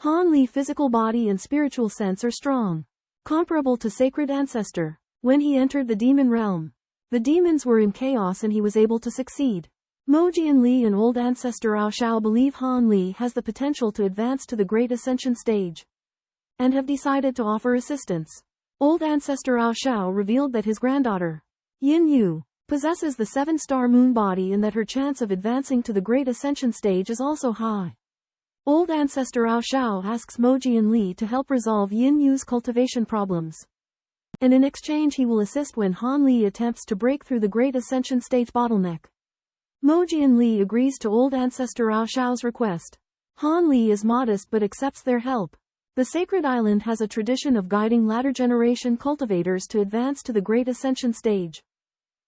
Han Li's physical body and spiritual sense are strong, comparable to sacred ancestor. When he entered the demon realm, the demons were in chaos and he was able to succeed. Mo Jianli and old ancestor Ao Xiao believe Han Li has the potential to advance to the great ascension stage, and have decided to offer assistance. Old ancestor Ao Xiao revealed that his granddaughter, Yin Yu, possesses the 7-star moon body and that her chance of advancing to the great ascension stage is also high. Old ancestor Ao Xiao asks Mo Jianli to help resolve Yin Yu's cultivation problems, and in exchange he will assist when Han Li attempts to break through the great ascension stage bottleneck. Mo Jianli agrees to old ancestor Ao Xiao's request. Han Li is modest but accepts their help. The sacred island has a tradition of guiding latter generation cultivators to advance to the great ascension stage.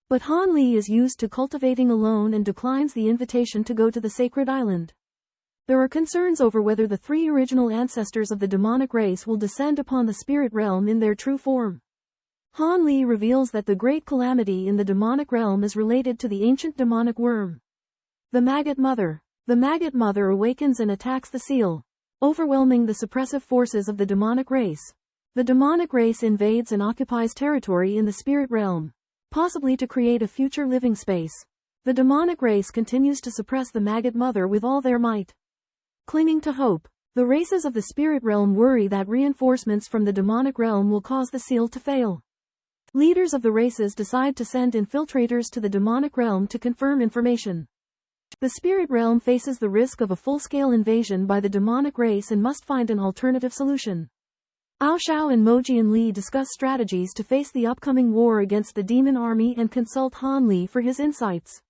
But Han Li is used to cultivating alone and declines the invitation to go to the sacred island. There are concerns over whether the 3 original ancestors of the demonic race will descend upon the spirit realm in their true form. Han Li reveals that the great calamity in the demonic realm is related to the ancient demonic worm, the Maggot Mother. The Maggot Mother awakens and attacks the seal, overwhelming the suppressive forces of the demonic race. The demonic race invades and occupies territory in the spirit realm, possibly to create a future living space. The demonic race continues to suppress the Maggot Mother with all their might. Clinging to hope, the races of the spirit realm worry that reinforcements from the demonic realm will cause the seal to fail. Leaders of the races decide to send infiltrators to the demonic realm to confirm information. The spirit realm faces the risk of a full-scale invasion by the demonic race and must find an alternative solution. Ao Xiao and Mo Jianli discuss strategies to face the upcoming war against the demon army and consult Han Li for his insights.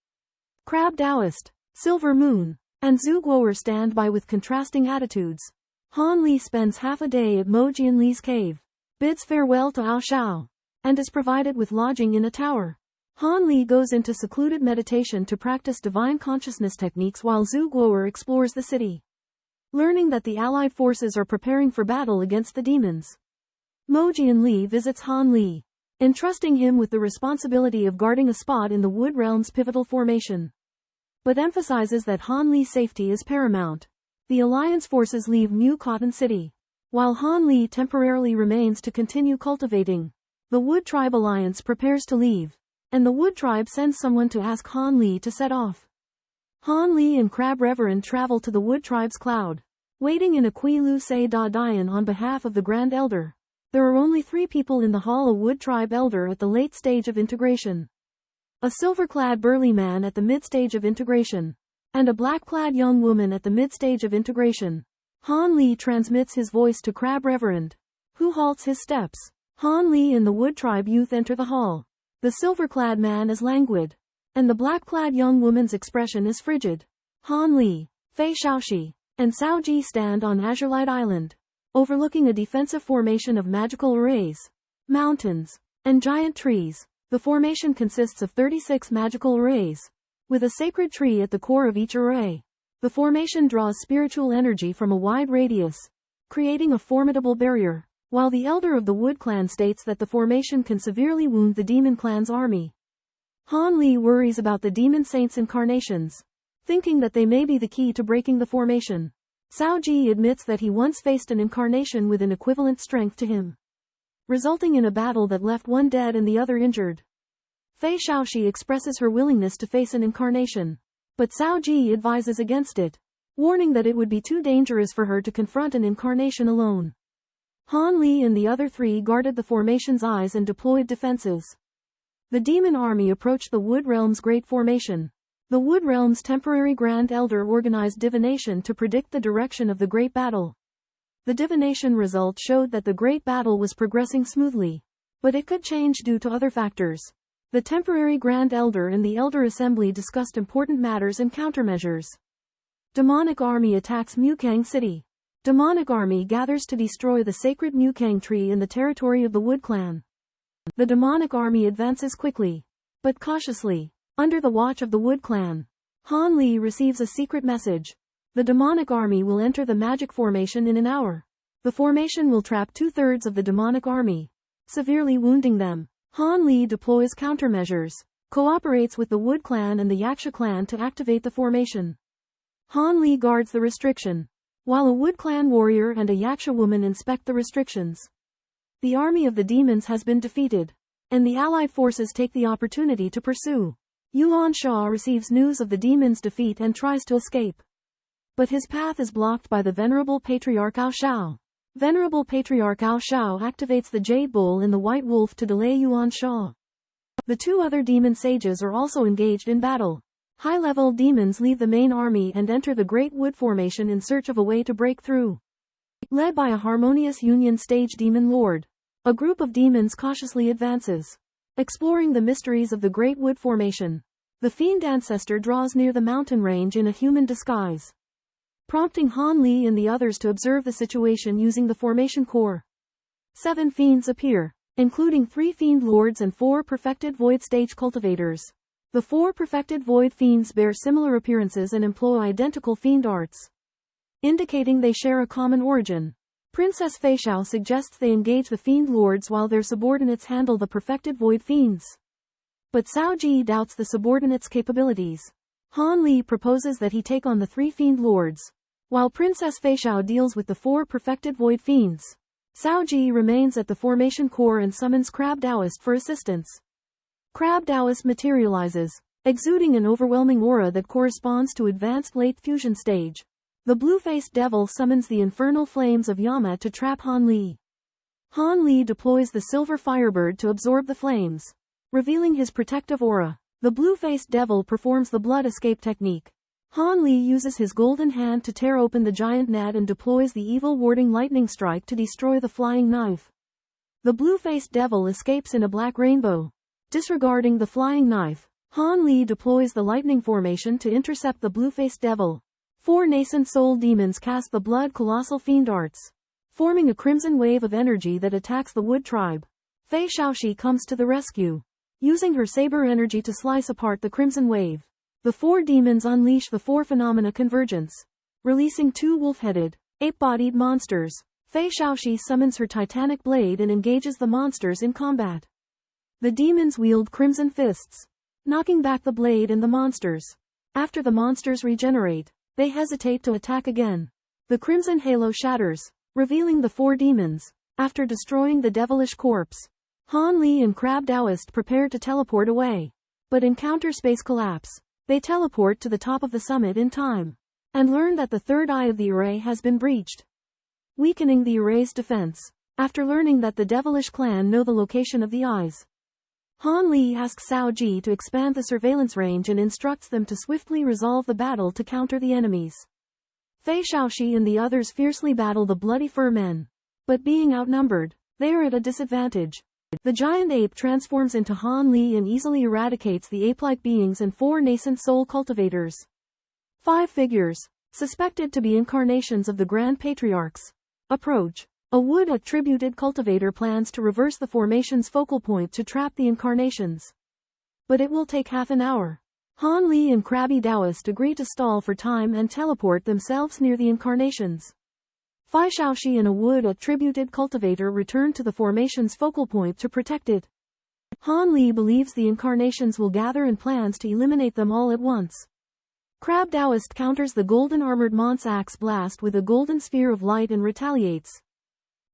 Crab Taoist, Silver Moon, and Zhu Guo'er stand by with contrasting attitudes. Han Li spends half a day at Mo Jianli's cave, bids farewell to Ao Xiao, and is provided with lodging in a tower. Han Li goes into secluded meditation to practice divine consciousness techniques while Zhu Guo'er explores the city, learning that the allied forces are preparing for battle against the demons. Mo Jianli visits Han Li, entrusting him with the responsibility of guarding a spot in the Wood Realm's pivotal formation, but emphasizes that Han Li's safety is paramount. The alliance forces leave Mu Cotton City, while Han Li temporarily remains to continue cultivating. The Wood Tribe Alliance prepares to leave, and the Wood Tribe sends someone to ask Han Li to set off. Han Li and Crab Reverend travel to the Wood Tribe's cloud, waiting in a Kui Lu Se Da Dian on behalf of the Grand Elder. There are only 3 people in the hall: a Wood Tribe Elder at the late stage of integration, a silver-clad burly man at the mid-stage of integration, and a black-clad young woman at the mid-stage of integration. Han Li transmits his voice to Crab Reverend, who halts his steps. Han Li and the Wood Tribe youth enter the hall. The silver-clad man is languid, and the black-clad young woman's expression is frigid. Han Li, Fei Shaoxi, and Cao Ji stand on Azurelight Island, overlooking a defensive formation of magical arrays, mountains, and giant trees. The formation consists of 36 magical arrays, with a sacred tree at the core of each array. The formation draws spiritual energy from a wide radius, creating a formidable barrier, while the elder of the Wood Clan states that the formation can severely wound the Demon Clan's army. Han Li worries about the Demon Saints' incarnations, thinking that they may be the key to breaking the formation. Cao Ji admits that he once faced an incarnation with an equivalent strength to him, resulting in a battle that left one dead and the other injured. Fei Shaoxi expresses her willingness to face an incarnation, but Cao Ji advises against it, warning that it would be too dangerous for her to confront an incarnation alone. Han Li and the other 3 guarded the formation's eyes and deployed defenses. The demon army approached the Wood Realm's great formation. The Wood Realm's temporary Grand Elder organized divination to predict the direction of the great battle. The divination result showed that the great battle was progressing smoothly, but it could change due to other factors. The temporary Grand Elder and the Elder Assembly discussed important matters and countermeasures. Demonic army attacks Mukang City. Demonic army gathers to destroy the sacred Mukang tree in the territory of the Wood Clan. The demonic army advances quickly, but cautiously, under the watch of the Wood Clan. Han Li receives a secret message. The demonic army will enter the magic formation in an hour. The formation will trap 2/3 of the demonic army, severely wounding them. Han Li deploys countermeasures, cooperates with the Wood Clan and the Yaksha clan to activate the formation. Han Li guards the restriction, while a Wood Clan warrior and a Yaksha woman inspect the restrictions. The army of the demons has been defeated, and the allied forces take the opportunity to pursue. Ao Xiao receives news of the demons' defeat and tries to escape. But his path is blocked by the Venerable Patriarch Ao Xiao. Venerable Patriarch Ao Xiao activates the Jade Bull in the White Wolf to delay Ao Xiao. The two other demon sages are also engaged in battle. High-level demons leave the main army and enter the Great Wood Formation in search of a way to break through. Led by a harmonious Union Stage Demon Lord, a group of demons cautiously advances, exploring the mysteries of the Great Wood Formation. The Fiend Ancestor draws near the mountain range in a human disguise, prompting Han Li and the others to observe the situation using the formation core. 7 fiends appear, including 3 Fiend Lords and 4 perfected Void Stage cultivators. The 4 perfected Void Fiends bear similar appearances and employ identical fiend arts, indicating they share a common origin. Princess Fei Xiao suggests they engage the Fiend Lords while their subordinates handle the perfected Void Fiends. But Cao Ji doubts the subordinates' capabilities. Han Li proposes that he take on the 3 Fiend Lords, while Princess Fei Xiao deals with the 4 perfected Void Fiends. Cao Ji remains at the formation core and summons Crab Taoist for assistance. Crab Taoist materializes, exuding an overwhelming aura that corresponds to advanced late fusion stage. The blue-faced devil summons the infernal flames of Yama to trap Han Li. Han Li deploys the silver firebird to absorb the flames, revealing his protective aura. The blue-faced devil performs the blood escape technique. Han Li uses his golden hand to tear open the giant net and deploys the evil warding lightning strike to destroy the flying knife. The blue-faced devil escapes in a black rainbow. Disregarding the flying knife, Han Li deploys the lightning formation to intercept the blue-faced devil. 4 nascent soul demons cast the blood colossal fiend arts, forming a crimson wave of energy that attacks the Wood tribe. Fei Xiaoxi comes to the rescue, using her saber energy to slice apart the crimson wave. The 4 demons unleash the 4 phenomena convergence, releasing 2 wolf-headed, ape-bodied monsters. Fei Xiaoxi summons her titanic blade and engages the monsters in combat. The demons wield crimson fists, knocking back the blade and the monsters. After the monsters regenerate, they hesitate to attack again. The crimson halo shatters, revealing the 4 demons. After destroying the devilish corpse, Han Li and Crab Taoist prepare to teleport away, but encounter space collapse. They teleport to the top of the summit in time, and learn that the third eye of the array has been breached, weakening the array's defense. After learning that the devilish clan know the location of the eyes, Han Li asks Cao Ji to expand the surveillance range and instructs them to swiftly resolve the battle to counter the enemies. Fei Xiaoxi and the others fiercely battle the bloody fur men, but being outnumbered, they are at a disadvantage. The giant ape transforms into Han Li and easily eradicates the ape-like beings and 4 nascent soul cultivators. 5 figures, suspected to be incarnations of the Grand Patriarchs, approach. A wood-attributed cultivator plans to reverse the formation's focal point to trap the incarnations, but it will take half an hour. Han Li and Crabby Taoist agree to stall for time and teleport themselves near the incarnations. Fei Xiaoxi and a wood-attributed cultivator return to the formation's focal point to protect it. Han Li believes the incarnations will gather and plans to eliminate them all at once. Crab Taoist counters the golden armored Mont's axe blast with a golden sphere of light and retaliates.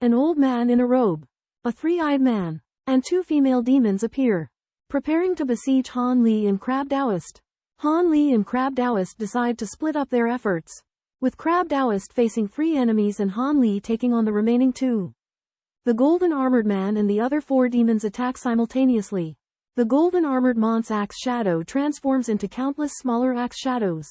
An old man in a robe, a 3-eyed man, and 2 female demons appear, preparing to besiege Han Li and Crab Taoist. Han Li and Crab Taoist decide to split up their efforts, with Crab Taoist facing 3 enemies and Han Li taking on the remaining 2. The golden armored man and the other 4 demons attack simultaneously. The golden armored Mont's axe shadow transforms into countless smaller axe shadows.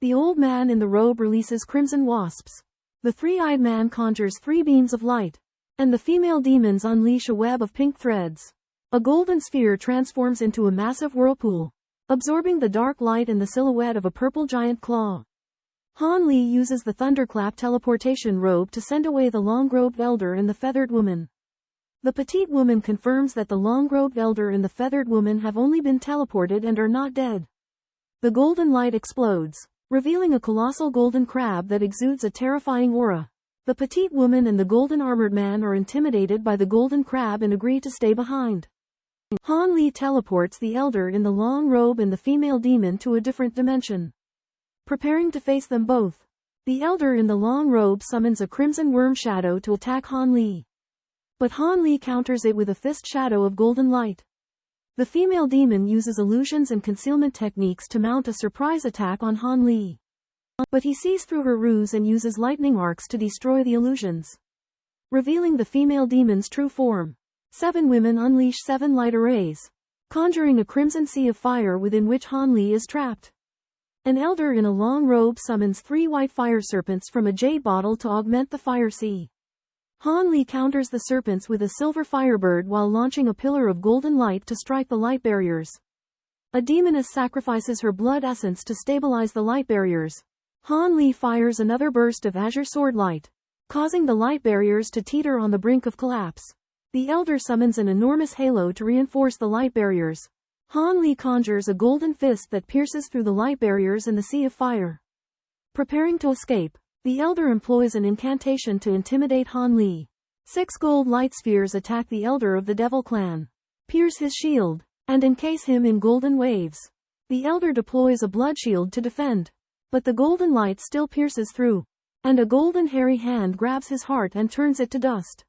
The old man in the robe releases crimson wasps. The 3-eyed man conjures 3 beams of light, and the female demons unleash a web of pink threads. A golden sphere transforms into a massive whirlpool, absorbing the dark light and the silhouette of a purple giant claw. Han Li uses the thunderclap teleportation robe to send away the long-robed elder and the feathered woman. The petite woman confirms that the long-robed elder and the feathered woman have only been teleported and are not dead. The golden light explodes, revealing a colossal golden crab that exudes a terrifying aura. The petite woman and the golden armored man are intimidated by the golden crab and agree to stay behind. Han Li teleports the elder in the long robe and the female demon to a different dimension, preparing to face them both. The elder in the long robe summons a crimson worm shadow to attack Han Li. But Han Li counters it with a fist shadow of golden light. The female demon uses illusions and concealment techniques to mount a surprise attack on Han Li. But he sees through her ruse and uses lightning arcs to destroy the illusions, revealing the female demon's true form. 7 women unleash 7 light arrays, conjuring a crimson sea of fire within which Han Li is trapped. An elder in a long robe summons 3 white fire serpents from a jade bottle to augment the fire sea. Han Li counters the serpents with a silver firebird while launching a pillar of golden light to strike the light barriers. A demoness sacrifices her blood essence to stabilize the light barriers. Han Li fires another burst of azure sword light, causing the light barriers to teeter on the brink of collapse. The elder summons an enormous halo to reinforce the light barriers. Han Li conjures a golden fist that pierces through the light barriers and the sea of fire. Preparing to escape, the elder employs an incantation to intimidate Han Li. 6 gold light spheres attack the elder of the devil clan, pierce his shield, and encase him in golden waves. The elder deploys a blood shield to defend, but the golden light still pierces through, and a golden hairy hand grabs his heart and turns it to dust.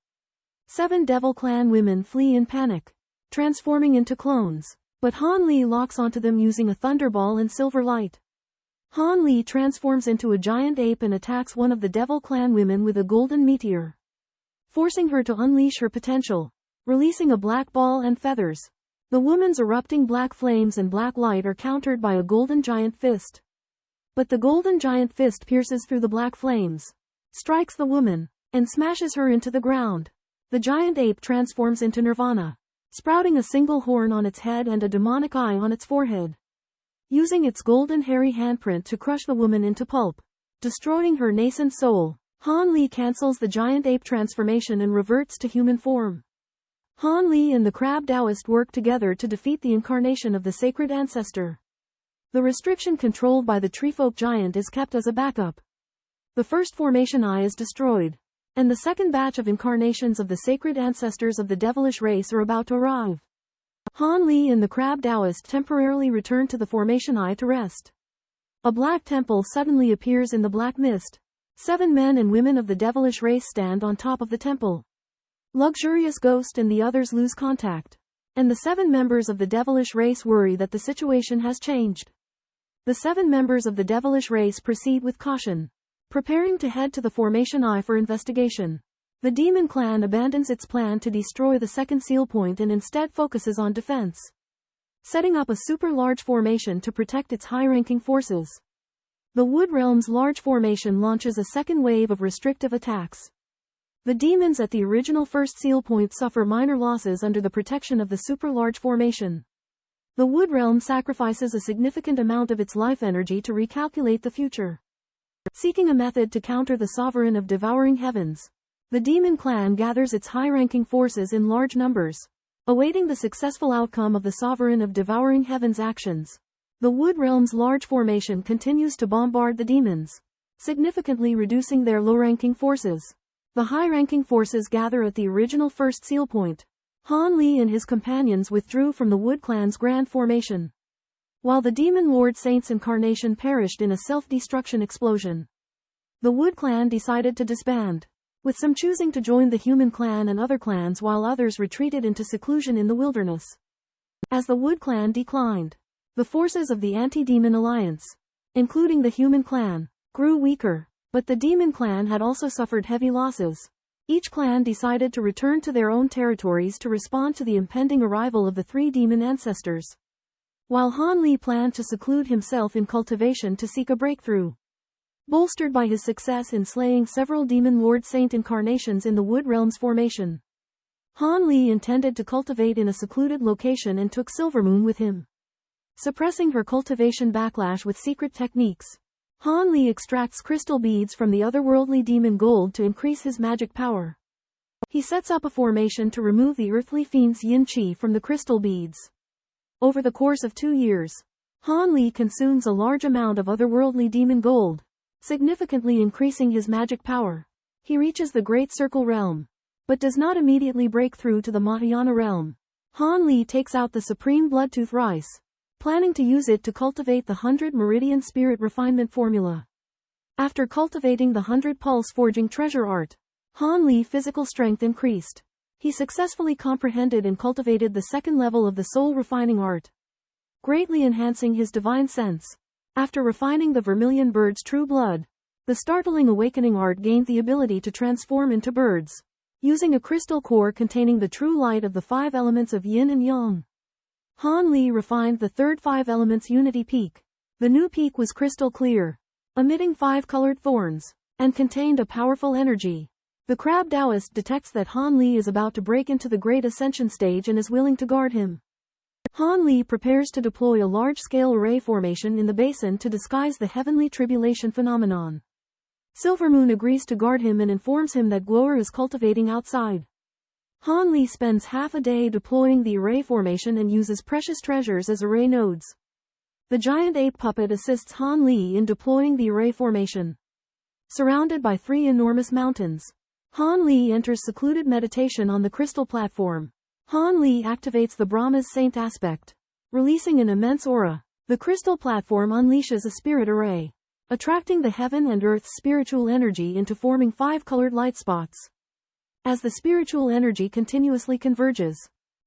7 devil clan women flee in panic, transforming into clones, but Han Li locks onto them using a thunderball and silver light. Han Li transforms into a giant ape and attacks one of the devil clan women with a golden meteor, forcing her to unleash her potential, releasing a black ball and feathers. The woman's erupting black flames and black light are countered by a golden giant fist. But the golden giant fist pierces through the black flames, strikes the woman, and smashes her into the ground. The giant ape transforms into Nirvana, sprouting a single horn on its head and a demonic eye on its forehead. Using its golden hairy handprint to crush the woman into pulp, destroying her nascent soul, Han Li cancels the giant ape transformation and reverts to human form. Han Li and the crab Taoist work together to defeat the incarnation of the sacred ancestor. The restriction controlled by the treefolk giant is kept as a backup. The first formation eye is destroyed, and the second batch of incarnations of the sacred ancestors of the devilish race are about to arrive. Han Li and the crab Taoist temporarily return to the formation eye to rest. A black temple suddenly appears in the black mist. 7 men and women of the devilish race stand on top of the temple. Luxurious Ghost and the others lose contact, and the 7 members of the devilish race worry that the situation has changed. The 7 members of the devilish race proceed with caution, preparing to head to the formation eye for investigation. The demon clan abandons its plan to destroy the second seal point and instead focuses on defense, setting up a super large formation to protect its high-ranking forces. The Wood Realm's large formation launches a second wave of restrictive attacks. The demons at the original first seal point suffer minor losses under the protection of the super large formation. The Wood Realm sacrifices a significant amount of its life energy to recalculate the future. Seeking a method to counter the Sovereign of Devouring Heavens, the demon clan gathers its high-ranking forces in large numbers, awaiting the successful outcome of the Sovereign of Devouring Heavens' actions. The Wood Realm's large formation continues to bombard the demons, significantly reducing their low-ranking forces. The high-ranking forces gather at the original first seal point. Han Li and his companions withdrew from the Wood Clan's grand formation, while the Demon Lord Saint's incarnation perished in a self-destruction explosion. The Wood Clan decided to disband, with some choosing to join the Human Clan and other clans while others retreated into seclusion in the wilderness. As the Wood Clan declined, the forces of the Anti-Demon Alliance, including the Human Clan, grew weaker, but the Demon Clan had also suffered heavy losses. Each clan decided to return to their own territories to respond to the impending arrival of the 3 demon ancestors, while Han Li planned to seclude himself in cultivation to seek a breakthrough. Bolstered by his success in slaying several Demon Lord Saint incarnations in the Wood Realm's formation, Han Li intended to cultivate in a secluded location and took Silvermoon with him. Suppressing her cultivation backlash with secret techniques, Han Li extracts crystal beads from the otherworldly demon gold to increase his magic power. He sets up a formation to remove the earthly fiend's yin qi from the crystal beads. Over the course of 2 years, Han Li consumes a large amount of otherworldly demon gold, significantly increasing his magic power. He reaches the Great Circle Realm, but does not immediately break through to the Mahayana Realm. Han Li takes out the Supreme Bloodtooth Rice, planning to use it to cultivate the 100 Meridian Spirit Refinement Formula. After cultivating the 100 pulse forging treasure art, Han Li's physical strength increased. He successfully comprehended and cultivated the second level of the soul refining art, greatly enhancing his divine sense. After refining the vermilion bird's true blood, the startling awakening art gained the ability to transform into birds, using a crystal core containing the true light of the 5 elements of yin and yang. Han Li refined the third 5 elements unity peak. The new peak was crystal clear, emitting 5 colored thorns, and contained a powerful energy. The crab Taoist detects that Han Li is about to break into the great ascension stage and is willing to guard him. Han Li prepares to deploy a large-scale array formation in the basin to disguise the Heavenly Tribulation phenomenon. Silvermoon agrees to guard him and informs him that Guo'er is cultivating outside. Han Li spends half a day deploying the array formation and uses precious treasures as array nodes. The giant ape puppet assists Han Li in deploying the array formation. Surrounded by 3 enormous mountains, Han Li enters secluded meditation on the crystal platform. Han Li activates the Brahma's saint aspect, releasing an immense aura. The crystal platform unleashes a spirit array, attracting the heaven and earth's spiritual energy into forming 5 colored light spots. As the spiritual energy continuously converges,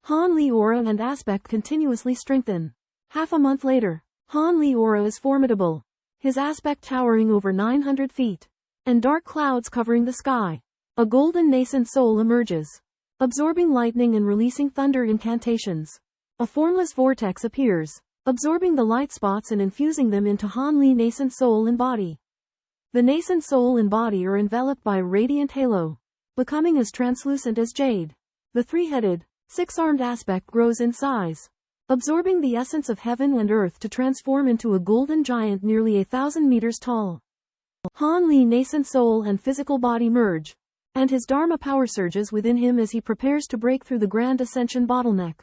Han Li aura and aspect continuously strengthen. Half a month later, Han Li aura is formidable, his aspect towering over 900 feet, and dark clouds covering the sky. A golden nascent soul emerges, absorbing lightning and releasing thunder incantations. A formless vortex appears, absorbing the light spots and infusing them into Han Li's nascent soul and body. The nascent soul and body are enveloped by a radiant halo, becoming as translucent as jade. The 3-headed, 6-armed aspect grows in size, absorbing the essence of heaven and earth to transform into a golden giant nearly 1,000 meters tall. Han Li's nascent soul and physical body merge, and his Dharma power surges within him as he prepares to break through the Grand Ascension bottleneck.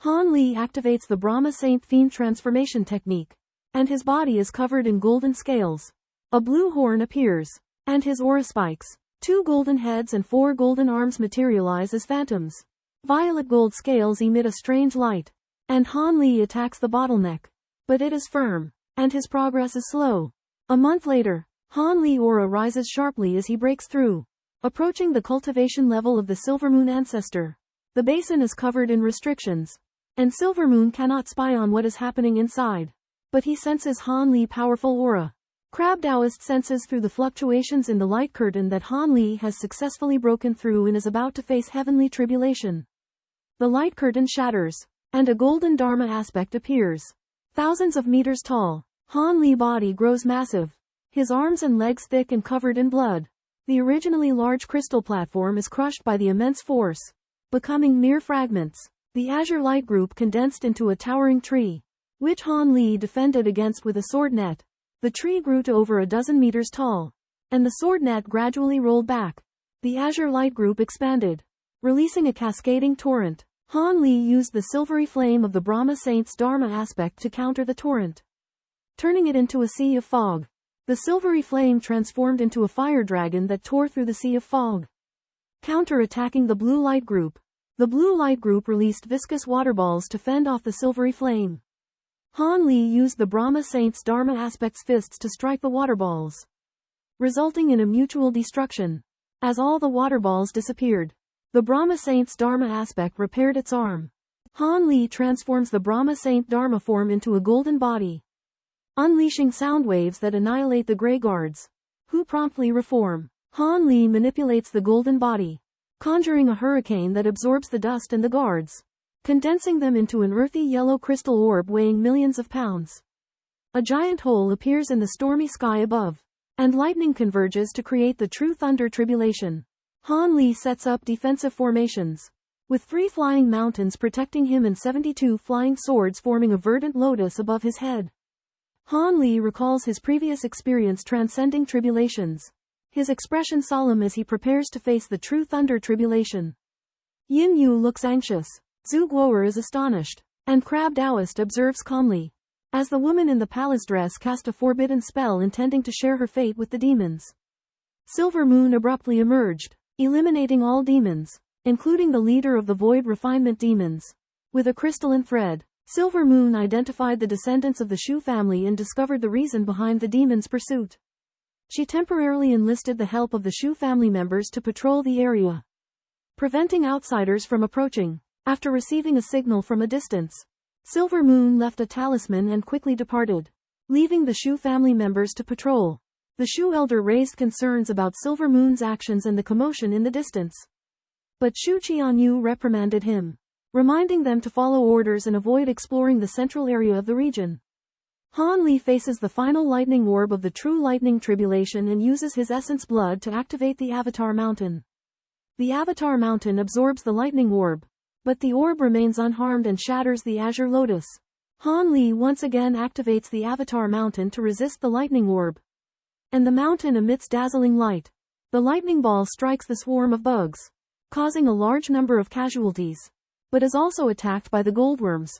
Han Li activates the Brahma Saint Fiend transformation technique, and his body is covered in golden scales. A blue horn appears, and his aura spikes. 2 golden heads and 4 golden arms materialize as phantoms. Violet gold scales emit a strange light, and Han Li attacks the bottleneck. But it is firm, and his progress is slow. A month later, Han Li's aura rises sharply as he breaks through, approaching the cultivation level of the Silvermoon ancestor. The basin is covered in restrictions, and Silvermoon cannot spy on what is happening inside. But he senses Han Li's powerful aura. Crab Taoist senses through the fluctuations in the light curtain that Han Li has successfully broken through and is about to face Heavenly Tribulation. The light curtain shatters, and a golden Dharma aspect appears. Thousands of meters tall, Han Li's body grows massive, his arms and legs thick and covered in blood. The originally large crystal platform is crushed by the immense force, becoming mere fragments. The azure light group condensed into a towering tree, which Han Li defended against with a sword net. The tree grew to over 12 meters tall, and the sword net gradually rolled back. The azure light group expanded, releasing a cascading torrent. Han Li used the silvery flame of the Brahma Saint's Dharma aspect to counter the torrent, turning it into a sea of fog. The silvery flame transformed into a fire dragon that tore through the sea of fog, counter-attacking the blue light group. The blue light group released viscous water balls to fend off the silvery flame. Han Li used the Brahma Saint's Dharma aspect's fists to strike the water balls, resulting in a mutual destruction. As all the water balls disappeared, the Brahma Saint's Dharma aspect repaired its arm. Han Li transforms the Brahma Saint Dharma form into a golden body, unleashing sound waves that annihilate the Grey Guards, who promptly reform. Han Li manipulates the golden body, conjuring a hurricane that absorbs the dust and the guards, condensing them into an earthy yellow crystal orb weighing millions of pounds. A giant hole appears in the stormy sky above, and lightning converges to create the true thunder tribulation. Han Li sets up defensive formations, with 3 flying mountains protecting him and 72 flying swords forming a verdant lotus above his head. Han Li recalls his previous experience transcending tribulations, his expression solemn as he prepares to face the true thunder tribulation. Yin Yu looks anxious, Zhu Guo'er is astonished, and Crab Taoist observes calmly, as the woman in the palace dress cast a forbidden spell intending to share her fate with the demons. Silvermoon abruptly emerged, eliminating all demons, including the leader of the Void Refinement demons. With a crystalline thread, Silvermoon identified the descendants of the Shu family and discovered the reason behind the demons' pursuit. She temporarily enlisted the help of the Shu family members to patrol the area, preventing outsiders from approaching. After receiving a signal from a distance, Silver Moon left a talisman and quickly departed, leaving the Shu family members to patrol. The Shu elder raised concerns about Silver Moon's actions and the commotion in the distance, but Shu Qianyu reprimanded him, reminding them to follow orders and avoid exploring the central area of the region. Han Li faces the final lightning orb of the True Lightning Tribulation and uses his essence blood to activate the Avatar Mountain. The Avatar Mountain absorbs the lightning orb, but the orb remains unharmed and shatters the Azure Lotus. Han Li once again activates the Avatar Mountain to resist the lightning orb, and the mountain emits dazzling light. The lightning ball strikes the swarm of bugs, causing a large number of casualties, but is also attacked by the goldworms.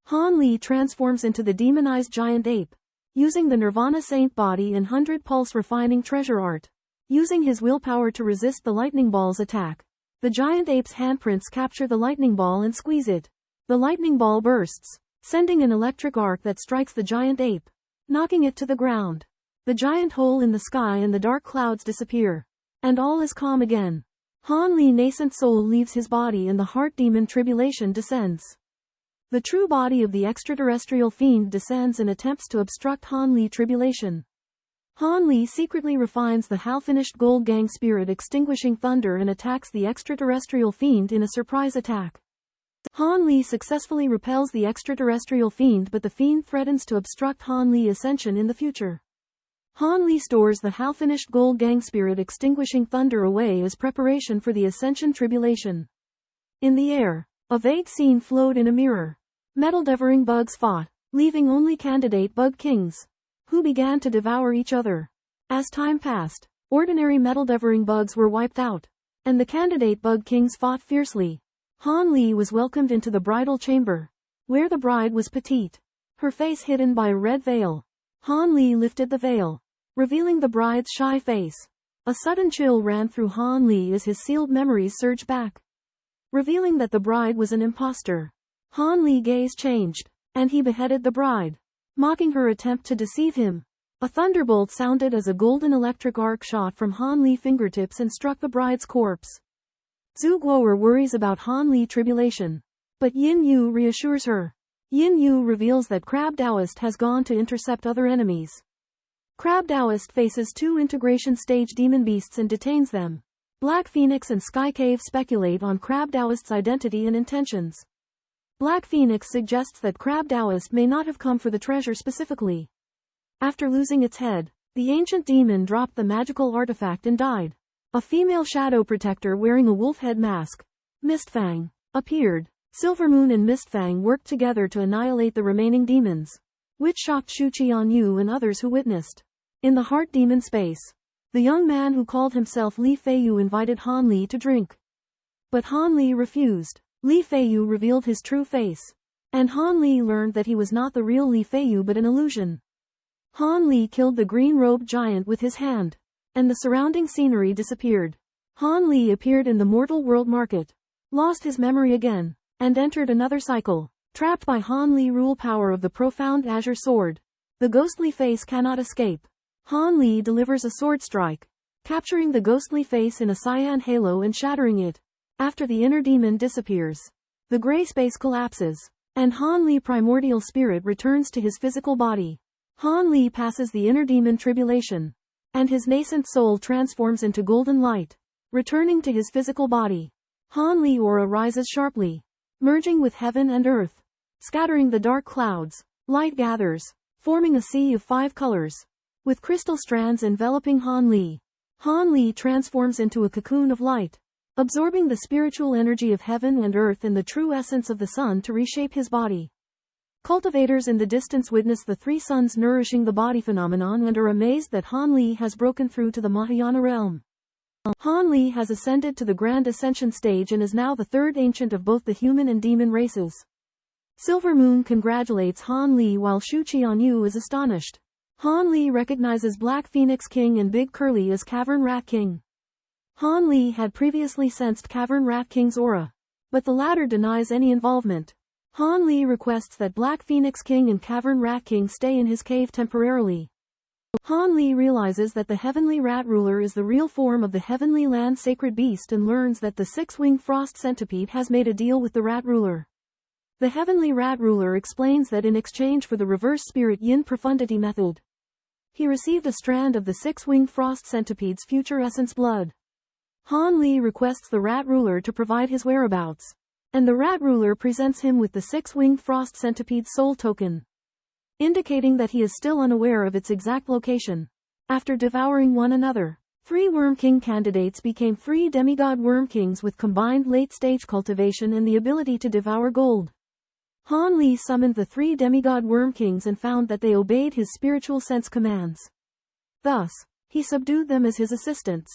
Han Li transforms into the demonized giant ape, using the Nirvana Saint body and 100 pulse refining treasure art. Using his willpower to resist the lightning ball's attack, the giant ape's handprints capture the lightning ball and squeeze it. The lightning ball bursts, sending an electric arc that strikes the giant ape, knocking it to the ground. The giant hole in the sky and the dark clouds disappear, and all is calm again. Han Li's nascent soul leaves his body and the heart demon tribulation descends. The true body of the extraterrestrial fiend descends and attempts to obstruct Han Li's tribulation. Han Li secretly refines the half-finished gold gang spirit extinguishing thunder and attacks the extraterrestrial fiend in a surprise attack. Han Li successfully repels the extraterrestrial fiend, but the fiend threatens to obstruct Han Li's ascension in the future. Han Li stores the half-finished gold gang spirit extinguishing thunder away as preparation for the ascension tribulation. In the air, a vague scene flowed in a mirror. Metal-devouring bugs fought, leaving only candidate bug kings, who began to devour each other. As time passed, ordinary metal-devouring bugs were wiped out, and the candidate bug kings fought fiercely. Han Li was welcomed into the bridal chamber, where the bride was petite, her face hidden by a red veil. Han Li lifted the veil, revealing the bride's shy face. A sudden chill ran through Han Li as his sealed memories surged back, revealing that the bride was an imposter. Han Li's gaze changed, and he beheaded the bride, mocking her attempt to deceive him. A thunderbolt sounded as a golden electric arc shot from Han Li's fingertips and struck the bride's corpse. Zhu Guo'er worries about Han Li's tribulation, but Yin Yu reassures her. Yin Yu reveals that Crab Taoist has gone to intercept other enemies. Crab Taoist faces 2 integration stage demon beasts and detains them. Black Phoenix and Sky Cave speculate on Crab Taoist's identity and intentions. Black Phoenix suggests that Crab Taoist may not have come for the treasure specifically. After losing its head, the ancient demon dropped the magical artifact and died. A female shadow protector wearing a wolf head mask, Mistfang, appeared. Silvermoon and Mistfang worked together to annihilate the remaining demons, which shocked Shu Qianyu and others who witnessed. In the heart demon space, the young man who called himself Li Feiyu invited Han Li to drink, but Han Li refused. Li Feiyu revealed his true face, and Han Li learned that he was not the real Li Feiyu but an illusion. Han Li killed the green-robed giant with his hand, and the surrounding scenery disappeared. Han Li appeared in the mortal world market, lost his memory again, and entered another cycle. Trapped by Han Li's rule power of the profound azure sword, the ghostly face cannot escape. Han Li delivers a sword strike, capturing the ghostly face in a cyan halo and shattering it. After the inner demon disappears, the gray space collapses, and Han Li's primordial spirit returns to his physical body. Han Li passes the inner demon tribulation, and his nascent soul transforms into golden light, returning to his physical body. Han Li's aura rises sharply, merging with heaven and earth, scattering the dark clouds. Light gathers, forming a sea of 5 colors, with crystal strands enveloping Han Li. Han Li transforms into a cocoon of light, absorbing the spiritual energy of heaven and earth and the true essence of the sun to reshape his body. Cultivators in the distance witness the 3 suns nourishing the body phenomenon and are amazed that Han Li has broken through to the Mahayana realm. Han Li has ascended to the Grand Ascension stage and is now the 3rd ancient of both the human and demon races. Silver Moon congratulates Han Li while Shu Qianyu is astonished. Han Li recognizes Black Phoenix King and Big Curly as Cavern Rat King. Han Li had previously sensed Cavern Rat King's aura, but the latter denies any involvement. Han Li requests that Black Phoenix King and Cavern Rat King stay in his cave temporarily. Han Li realizes that the Heavenly Rat Ruler is the real form of the Heavenly Land Sacred Beast and learns that the six-winged Frost Centipede has made a deal with the Rat Ruler. The Heavenly Rat Ruler explains that in exchange for the reverse spirit yin profundity method, he received a strand of the six-winged Frost Centipede's future essence blood. Han Li requests the Rat Ruler to provide his whereabouts, and the Rat Ruler presents him with the six-winged Frost Centipede's soul token, indicating that he is still unaware of its exact location. After devouring one another, 3 Worm King candidates became 3 demigod Worm Kings with combined late-stage cultivation and the ability to devour gold. Han Li summoned the 3 demigod Worm Kings and found that they obeyed his spiritual sense commands. Thus, he subdued them as his assistants.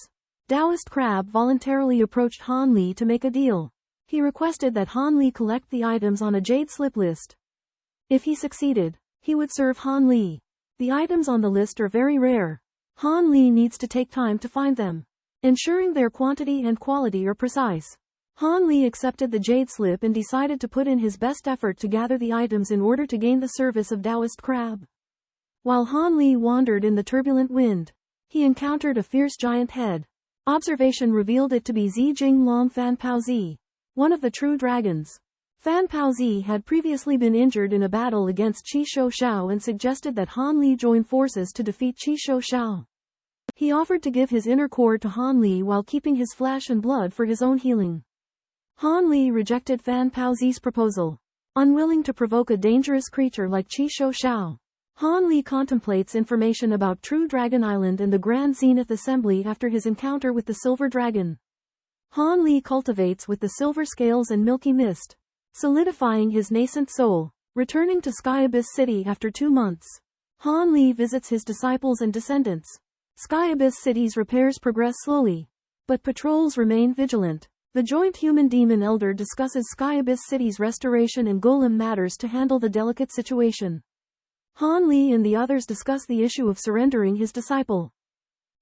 Taoist Crab voluntarily approached Han Li to make a deal. He requested that Han Li collect the items on a jade slip list. If he succeeded, he would serve Han Li. The items on the list are very rare. Han Li needs to take time to find them, ensuring their quantity and quality are precise. Han Li accepted the jade slip and decided to put in his best effort to gather the items in order to gain the service of Taoist Crab. While Han Li wandered in the turbulent wind, he encountered a fierce giant head. Observation revealed it to be Zi Jing Long Fan Paozi, one of the true dragons. Fan Paozi had previously been injured in a battle against Qi Shou Xiao and suggested that Han Li join forces to defeat Qi Shou Xiao. He offered to give his inner core to Han Li while keeping his flesh and blood for his own healing. Han Li rejected Fan Paozi's proposal. Unwilling to provoke a dangerous creature like Qi Shou Xiao, Han Li contemplates information about True Dragon Island and the Grand Zenith Assembly after his encounter with the Silver Dragon. Han Li cultivates with the Silver Scales and Milky Mist, solidifying his nascent soul. Returning to Sky Abyss City after 2 months, Han Li visits his disciples and descendants. Sky Abyss City's repairs progress slowly, but patrols remain vigilant. The joint human-demon elder discusses Sky Abyss City's restoration and golem matters to handle the delicate situation. Han Li and the others discuss the issue of surrendering his disciple.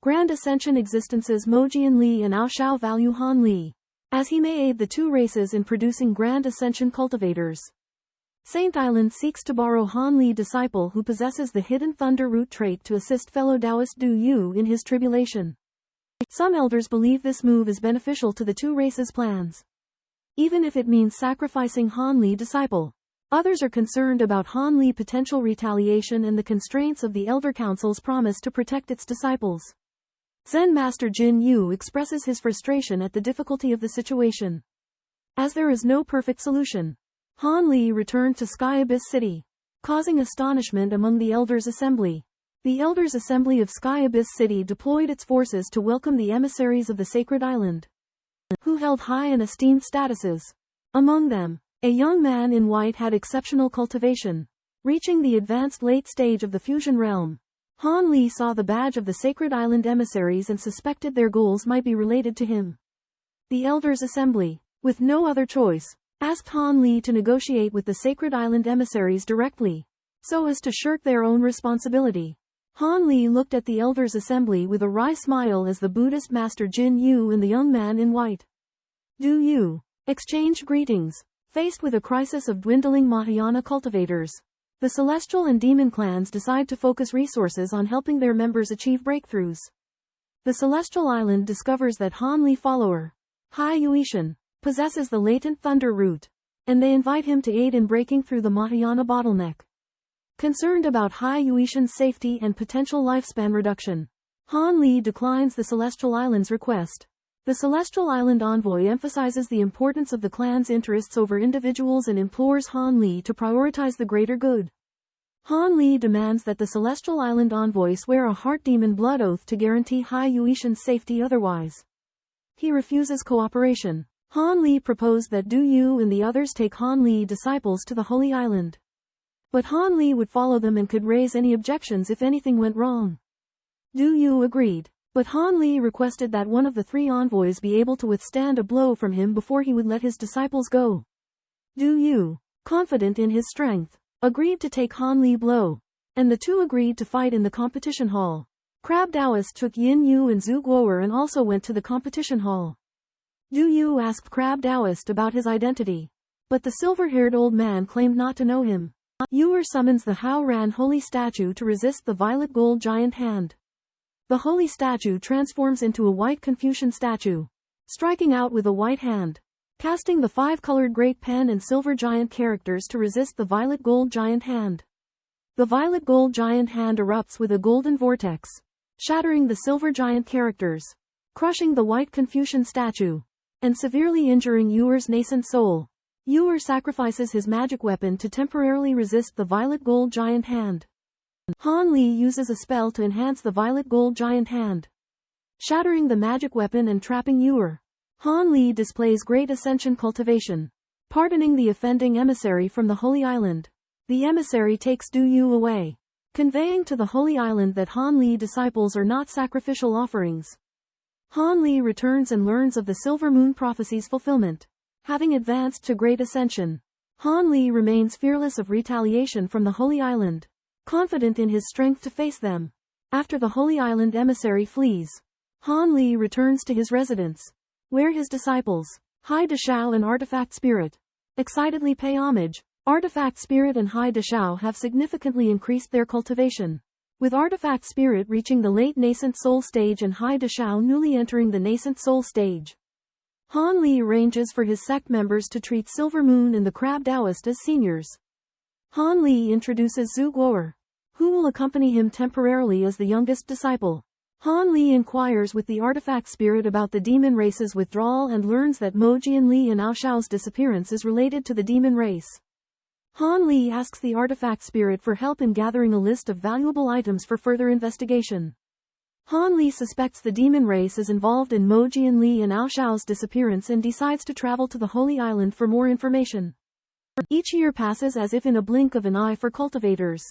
Grand Ascension existences Mo Jianli and Ao Xiao value Han Li, as he may aid the 2 races in producing Grand Ascension cultivators. Saint Island seeks to borrow Han Li disciple who possesses the hidden Thunder Root trait to assist fellow Taoist Du Yu in his tribulation. Some elders believe this move is beneficial to the 2 races' plans, even if it means sacrificing Han Li disciple. Others are concerned about Han Li potential retaliation and the constraints of the Elder Council's promise to protect its disciples. Zen Master Jin Yu expresses his frustration at the difficulty of the situation. As there is no perfect solution, Han Li returned to Sky Abyss City, causing astonishment among the Elders' Assembly. The Elders' Assembly of Sky Abyss City deployed its forces to welcome the emissaries of the Sacred Island, who held high and esteemed statuses. Among them, a young man in white had exceptional cultivation, reaching the advanced late stage of the Fusion Realm. Han Li saw the badge of the Sacred Island emissaries and suspected their goals might be related to him. The Elders' Assembly, with no other choice, asked Han Li to negotiate with the Sacred Island emissaries directly, so as to shirk their own responsibility. Han Li looked at the Elders' Assembly with a wry smile as the Buddhist Master Jin Yu and the young man in white, Du Yu, exchanged greetings. Faced with a crisis of dwindling Mahayana cultivators, the Celestial and Demon clans decide to focus resources on helping their members achieve breakthroughs. The Celestial Island discovers that Han Li follower, Hai Yuishan, possesses the latent Thunder Root, and they invite him to aid in breaking through the Mahayana bottleneck. Concerned about Hai Yuishan's safety and potential lifespan reduction, Han Li declines the Celestial Island's request. The Celestial Island envoy emphasizes the importance of the clan's interests over individuals and implores Han Li to prioritize the greater good. Han Li demands that the Celestial Island envoy swear a heart demon blood oath to guarantee Hai Yuishan's safety otherwise. He refuses cooperation. Han Li proposed that Du Yu and the others take Han Li disciples to the Holy Island. But Han Li would follow them and could raise any objections if anything went wrong. Du Yu agreed. But Han Li requested that one of the 3 envoys be able to withstand a blow from him before he would let his disciples go. Du Yu, confident in his strength, agreed to take Han Li blow, and the 2 agreed to fight in the competition hall. Crab Taoist took Yin Yu and Zhu Guoer and also went to the competition hall. Du Yu asked Crab Taoist about his identity, but the silver-haired old man claimed not to know him. Yuer summons the Hao Ran holy statue to resist the violet gold giant hand. The holy statue transforms into a white Confucian statue, striking out with a white hand, casting the 5-colored great pen and silver giant characters to resist the violet gold giant hand. The violet gold giant hand erupts with a golden vortex, shattering the silver giant characters, crushing the white Confucian statue, and severely injuring Yuer's nascent soul. Yuer sacrifices his magic weapon to temporarily resist the violet gold giant hand. Han Li uses a spell to enhance the violet gold giant hand, shattering the magic weapon and trapping Yuer. Han Li displays great ascension cultivation, pardoning the offending emissary from the Holy Island. The emissary takes Du Yu away, conveying to the Holy Island that Han Li disciples are not sacrificial offerings. Han Li returns and learns of the Silver Moon prophecy's fulfillment. Having advanced to great ascension, Han Li remains fearless of retaliation from the Holy Island, confident in his strength to face them. After the Holy Island emissary flees, Han Li returns to his residence, where his disciples, Hai Deshao and Artifact Spirit, excitedly pay homage. Artifact Spirit and Hai Deshao have significantly increased their cultivation, with Artifact Spirit reaching the late nascent soul stage and Hai Deshao newly entering the nascent soul stage. Han Li arranges for his sect members to treat Silver Moon and the Crab Taoist as seniors. Han Li introduces Zhu Guo'er, who will accompany him temporarily as the youngest disciple. Han Li inquires with the Artifact Spirit about the demon race's withdrawal and learns that Mo Jianli and Ao Xiao's disappearance is related to the demon race. Han Li asks the Artifact Spirit for help in gathering a list of valuable items for further investigation. Han Li suspects the demon race is involved in Mo Jianli and Ao Xiao's disappearance and decides to travel to the Holy Island for more information. Each year passes as if in a blink of an eye for cultivators.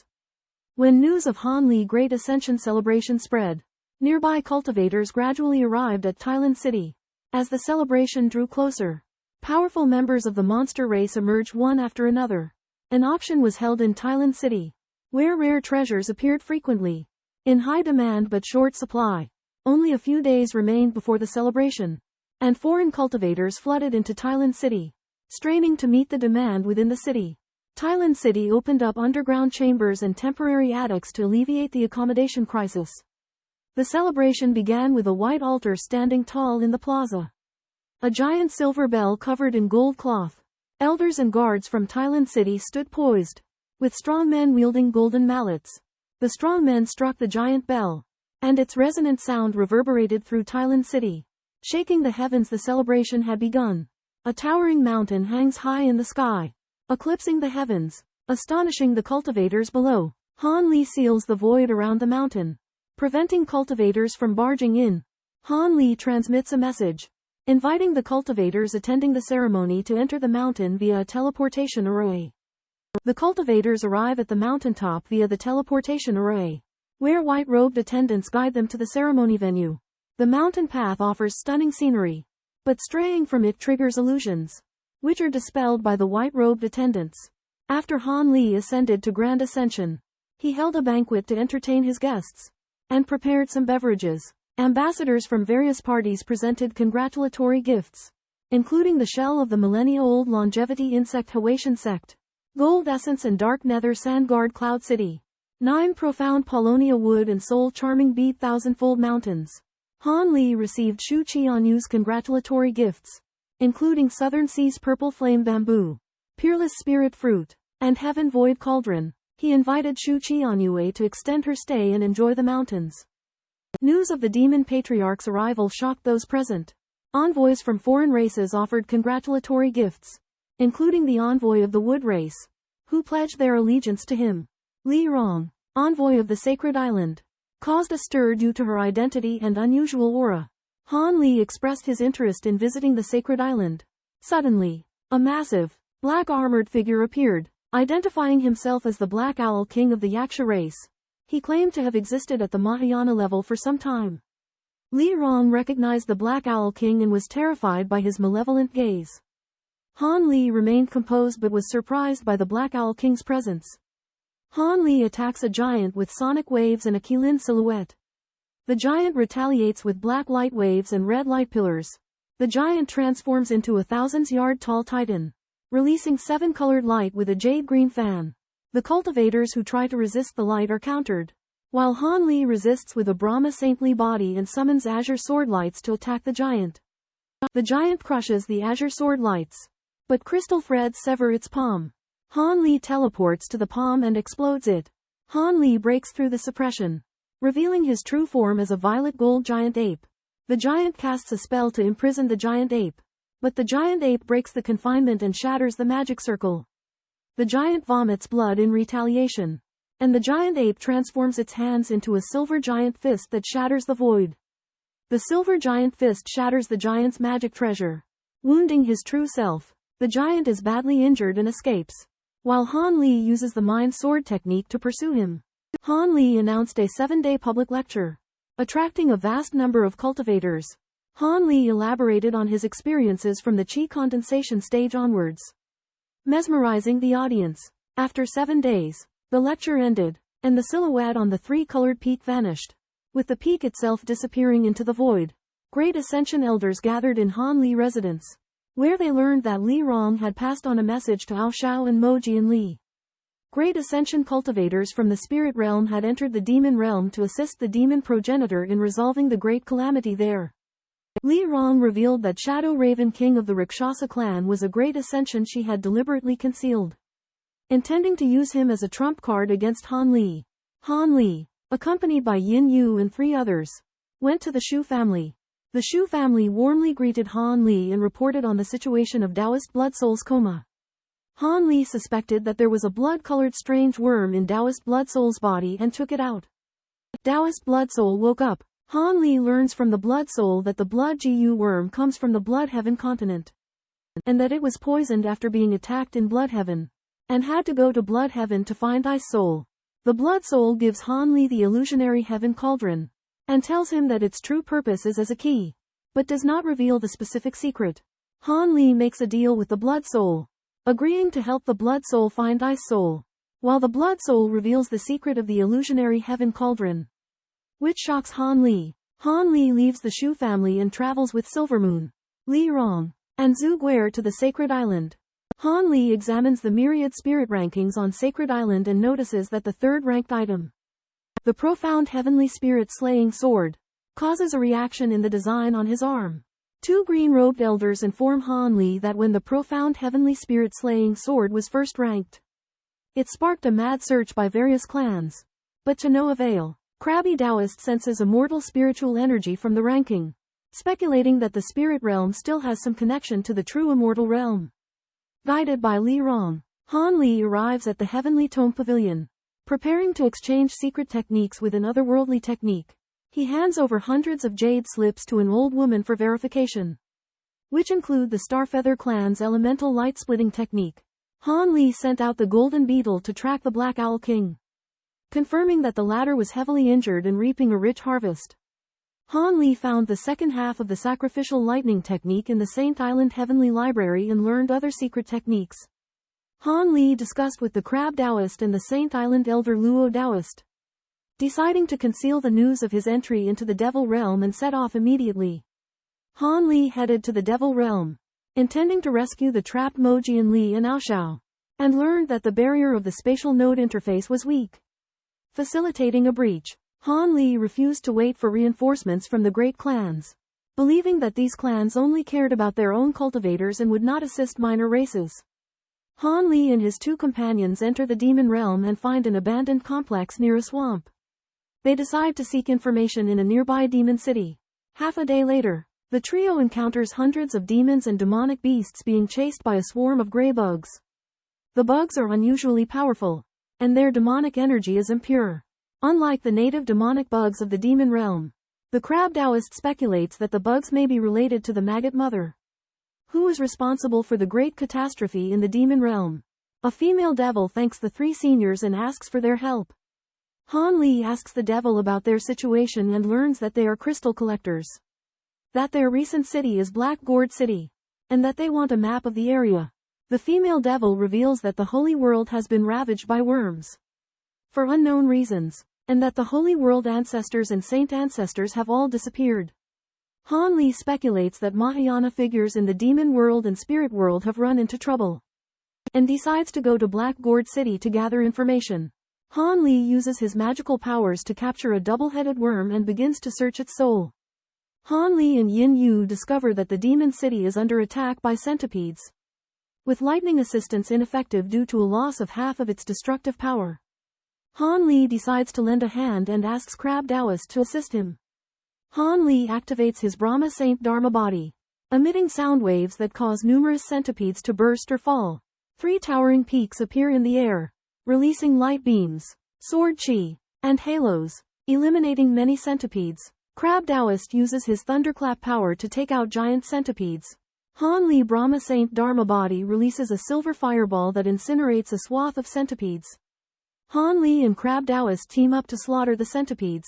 When news of Han Li's Great Ascension celebration spread, nearby cultivators gradually arrived at Tianyuan City. As the celebration drew closer, powerful members of the monster race emerged one after another. An auction was held in Tianyuan City, where rare treasures appeared frequently, in high demand but short supply. Only a few days remained before the celebration, and foreign cultivators flooded into Tianyuan City, straining to meet the demand within the city. Tianyuan City opened up underground chambers and temporary attics to alleviate the accommodation crisis. The celebration began with a white altar standing tall in the plaza. A giant silver bell covered in gold cloth. Elders and guards from Tianyuan City stood poised, with strongmen wielding golden mallets. The strongmen struck the giant bell, and its resonant sound reverberated through Tianyuan City, shaking the heavens. The celebration had begun. A towering mountain hangs high in the sky, eclipsing the heavens, astonishing the cultivators below. Han Li seals the void around the mountain, preventing cultivators from barging in. Han Li transmits a message, inviting the cultivators attending the ceremony to enter the mountain via a teleportation array. The cultivators arrive at the mountaintop via the teleportation array, where white-robed attendants guide them to the ceremony venue. The mountain path offers stunning scenery, but straying from it triggers illusions, which are dispelled by the white-robed attendants. After Han Li ascended to Grand Ascension, he held a banquet to entertain his guests, and prepared some beverages. Ambassadors from various parties presented congratulatory gifts, including the shell of the millennia-old longevity insect Haitian sect, gold essence and dark nether sand guard Cloud City, 9 profound Polonia wood and soul-charming bead thousandfold mountains. Han Li received Shu Qianyu's congratulatory gifts, including Southern Sea's purple flame bamboo, peerless spirit fruit, and heaven void cauldron. He invited Shu Qianyu to extend her stay and enjoy the mountains. News of the demon patriarch's arrival shocked those present. Envoys from foreign races offered congratulatory gifts, including the envoy of the wood race, who pledged their allegiance to him. Li Rong, envoy of the sacred island, caused a stir due to her identity and unusual aura. Han Li expressed his interest in visiting the sacred island. Suddenly, a massive, black-armored figure appeared, identifying himself as the Black Owl King of the Yaksha race. He claimed to have existed at the Mahayana level for some time. Li Rong recognized the Black Owl King and was terrified by his malevolent gaze. Han Li remained composed but was surprised by the Black Owl King's presence. Han Li attacks a giant with sonic waves and a Qilin silhouette. The giant retaliates with black light waves and red light pillars. The giant transforms into a 1,000-yard tall titan, releasing 7-colored light with a jade green fan. The cultivators who try to resist the light are countered, while Han Li resists with a Brahma saintly body and summons azure sword lights to attack the giant. The giant crushes the azure sword lights, but crystal threads sever its palm. Han Li teleports to the palm and explodes it. Han Li breaks through the suppression, revealing his true form as a violet gold giant ape. The giant casts a spell to imprison the giant ape, but the giant ape breaks the confinement and shatters the magic circle. The giant vomits blood in retaliation, and the giant ape transforms its hands into a silver giant fist that shatters the void. The silver giant fist shatters the giant's magic treasure, wounding his true self. The giant is badly injured and escapes, while Han Li uses the mind sword technique to pursue him. Han Li announced a 7-day public lecture, attracting a vast number of cultivators. Han Li elaborated on his experiences from the chi condensation stage onwards, mesmerizing the audience. After 7 days, the lecture ended, and the silhouette on the 3-colored peak vanished, with the peak itself disappearing into the void. Great Ascension elders gathered in Han Li residence, where they learned that Li Rong had passed on a message to Ao Xiao and Jianli. Great Ascension cultivators from the spirit realm had entered the demon realm to assist the demon progenitor in resolving the great calamity there. Li Rong revealed that Shadow Raven King of the Rakshasa clan was a great ascension she had deliberately concealed, intending to use him as a trump card against Han Li. Han Li, accompanied by Yin Yu and 3 others, went to the Shu family. The Shu family warmly greeted Han Li and reported on the situation of Taoist Blood Soul's coma. Han Li suspected that there was a blood-colored strange worm in Taoist Blood Soul's body and took it out. Taoist Blood Soul woke up. Han Li learns from the Blood Soul that the Blood Gu worm comes from the Blood Heaven continent, and that it was poisoned after being attacked in Blood Heaven, and had to go to Blood Heaven to find Ice Soul. The Blood Soul gives Han Li the illusionary Heaven Cauldron, and tells him that its true purpose is as a key, but does not reveal the specific secret. Han Li makes a deal with the Blood Soul, agreeing to help the Blood Soul find Ice Soul, while the Blood Soul reveals the secret of the illusionary Heaven Cauldron, which shocks Han Li. Han Li leaves the Shu family and travels with Silvermoon, Li Rong, and Zhu Guer to the Sacred Island. Han Li examines the myriad spirit rankings on Sacred Island and notices that the 3rd-ranked item, the profound heavenly spirit slaying sword, causes a reaction in the design on his arm. 2 green-robed elders inform Han Li that when the profound heavenly spirit slaying sword was first ranked, it sparked a mad search by various clans, but to no avail. Crabby Taoist senses immortal spiritual energy from the ranking, speculating that the spirit realm still has some connection to the true immortal realm. Guided by Li Rong, Han Li arrives at the Heavenly Tome Pavilion, preparing to exchange secret techniques with an otherworldly technique. He hands over hundreds of jade slips to an old woman for verification, which include the Starfeather clan's elemental light-splitting technique. Han Li sent out the Golden Beetle to track the Black Owl King, confirming that the latter was heavily injured and reaping a rich harvest. Han Li found the second half of the sacrificial lightning technique in the Saint Island Heavenly Library and learned other secret techniques. Han Li discussed with the Crab Taoist and the Saint Island Elder Luo Taoist, deciding to conceal the news of his entry into the Devil Realm and set off immediately. Han Li headed to the Devil Realm, intending to rescue the trapped Jianli and Ao Xiao, and learned that the barrier of the spatial node interface was weak, facilitating a breach. Han Li refused to wait for reinforcements from the great clans, believing that these clans only cared about their own cultivators and would not assist minor races. Han Li and his 2 companions enter the demon realm and find an abandoned complex near a swamp. They decide to seek information in a nearby demon city. Half a day later, the trio encounters hundreds of demons and demonic beasts being chased by a swarm of gray bugs. The bugs are unusually powerful, and their demonic energy is impure. Unlike the native demonic bugs of the demon realm, the Crab Taoist speculates that the bugs may be related to the Maggot Mother, who is responsible for the great catastrophe in the demon realm. A female devil thanks the 3 seniors and asks for their help. Han Li asks the devil about their situation and learns that they are crystal collectors, that their recent city is Black Gourd City, and that they want a map of the area. The female devil reveals that the holy world has been ravaged by worms, for unknown reasons, and that the holy world ancestors and saint ancestors have all disappeared. Han Li speculates that Mahayana figures in the demon world and spirit world have run into trouble. and decides to go to Black Gourd City to gather information. Han Li uses his magical powers to capture a double-headed worm and begins to search its soul. Han Li and Yin Yu discover that the demon city is under attack by centipedes, with lightning assistance ineffective due to a loss of half of its destructive power. Han Li decides to lend a hand and asks Crab Taoist to assist him. Han Li activates his Brahma Saint Dharma body, emitting sound waves that cause numerous centipedes to burst or fall. 3 towering peaks appear in the air, releasing light beams, sword chi, and halos, eliminating many centipedes. Crab Taoist uses his thunderclap power to take out giant centipedes. Han Li Brahma Saint Dharma body releases a silver fireball that incinerates a swath of centipedes. Han Li and Crab Taoist team up to slaughter the centipedes,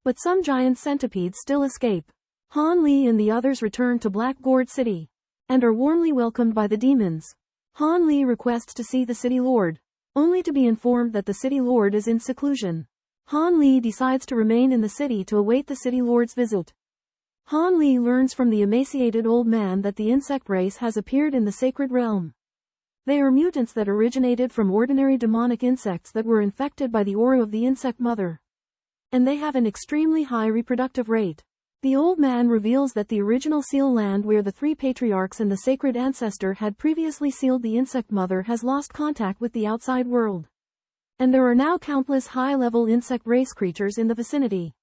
but some giant centipedes still escape. Han Li and the others return to Black Gourd City, and are warmly welcomed by the demons. Han Li requests to see the city lord, only to be informed that the city lord is in seclusion. Han Li decides to remain in the city to await the city lord's visit. Han Li learns from the emaciated old man that the insect race has appeared in the sacred realm. They are mutants that originated from ordinary demonic insects that were infected by the aura of the insect mother, and they have an extremely high reproductive rate. The old man reveals that the original seal land where the 3 patriarchs and the sacred ancestor had previously sealed the insect mother has lost contact with the outside world, and there are now countless high-level insect race creatures in the vicinity,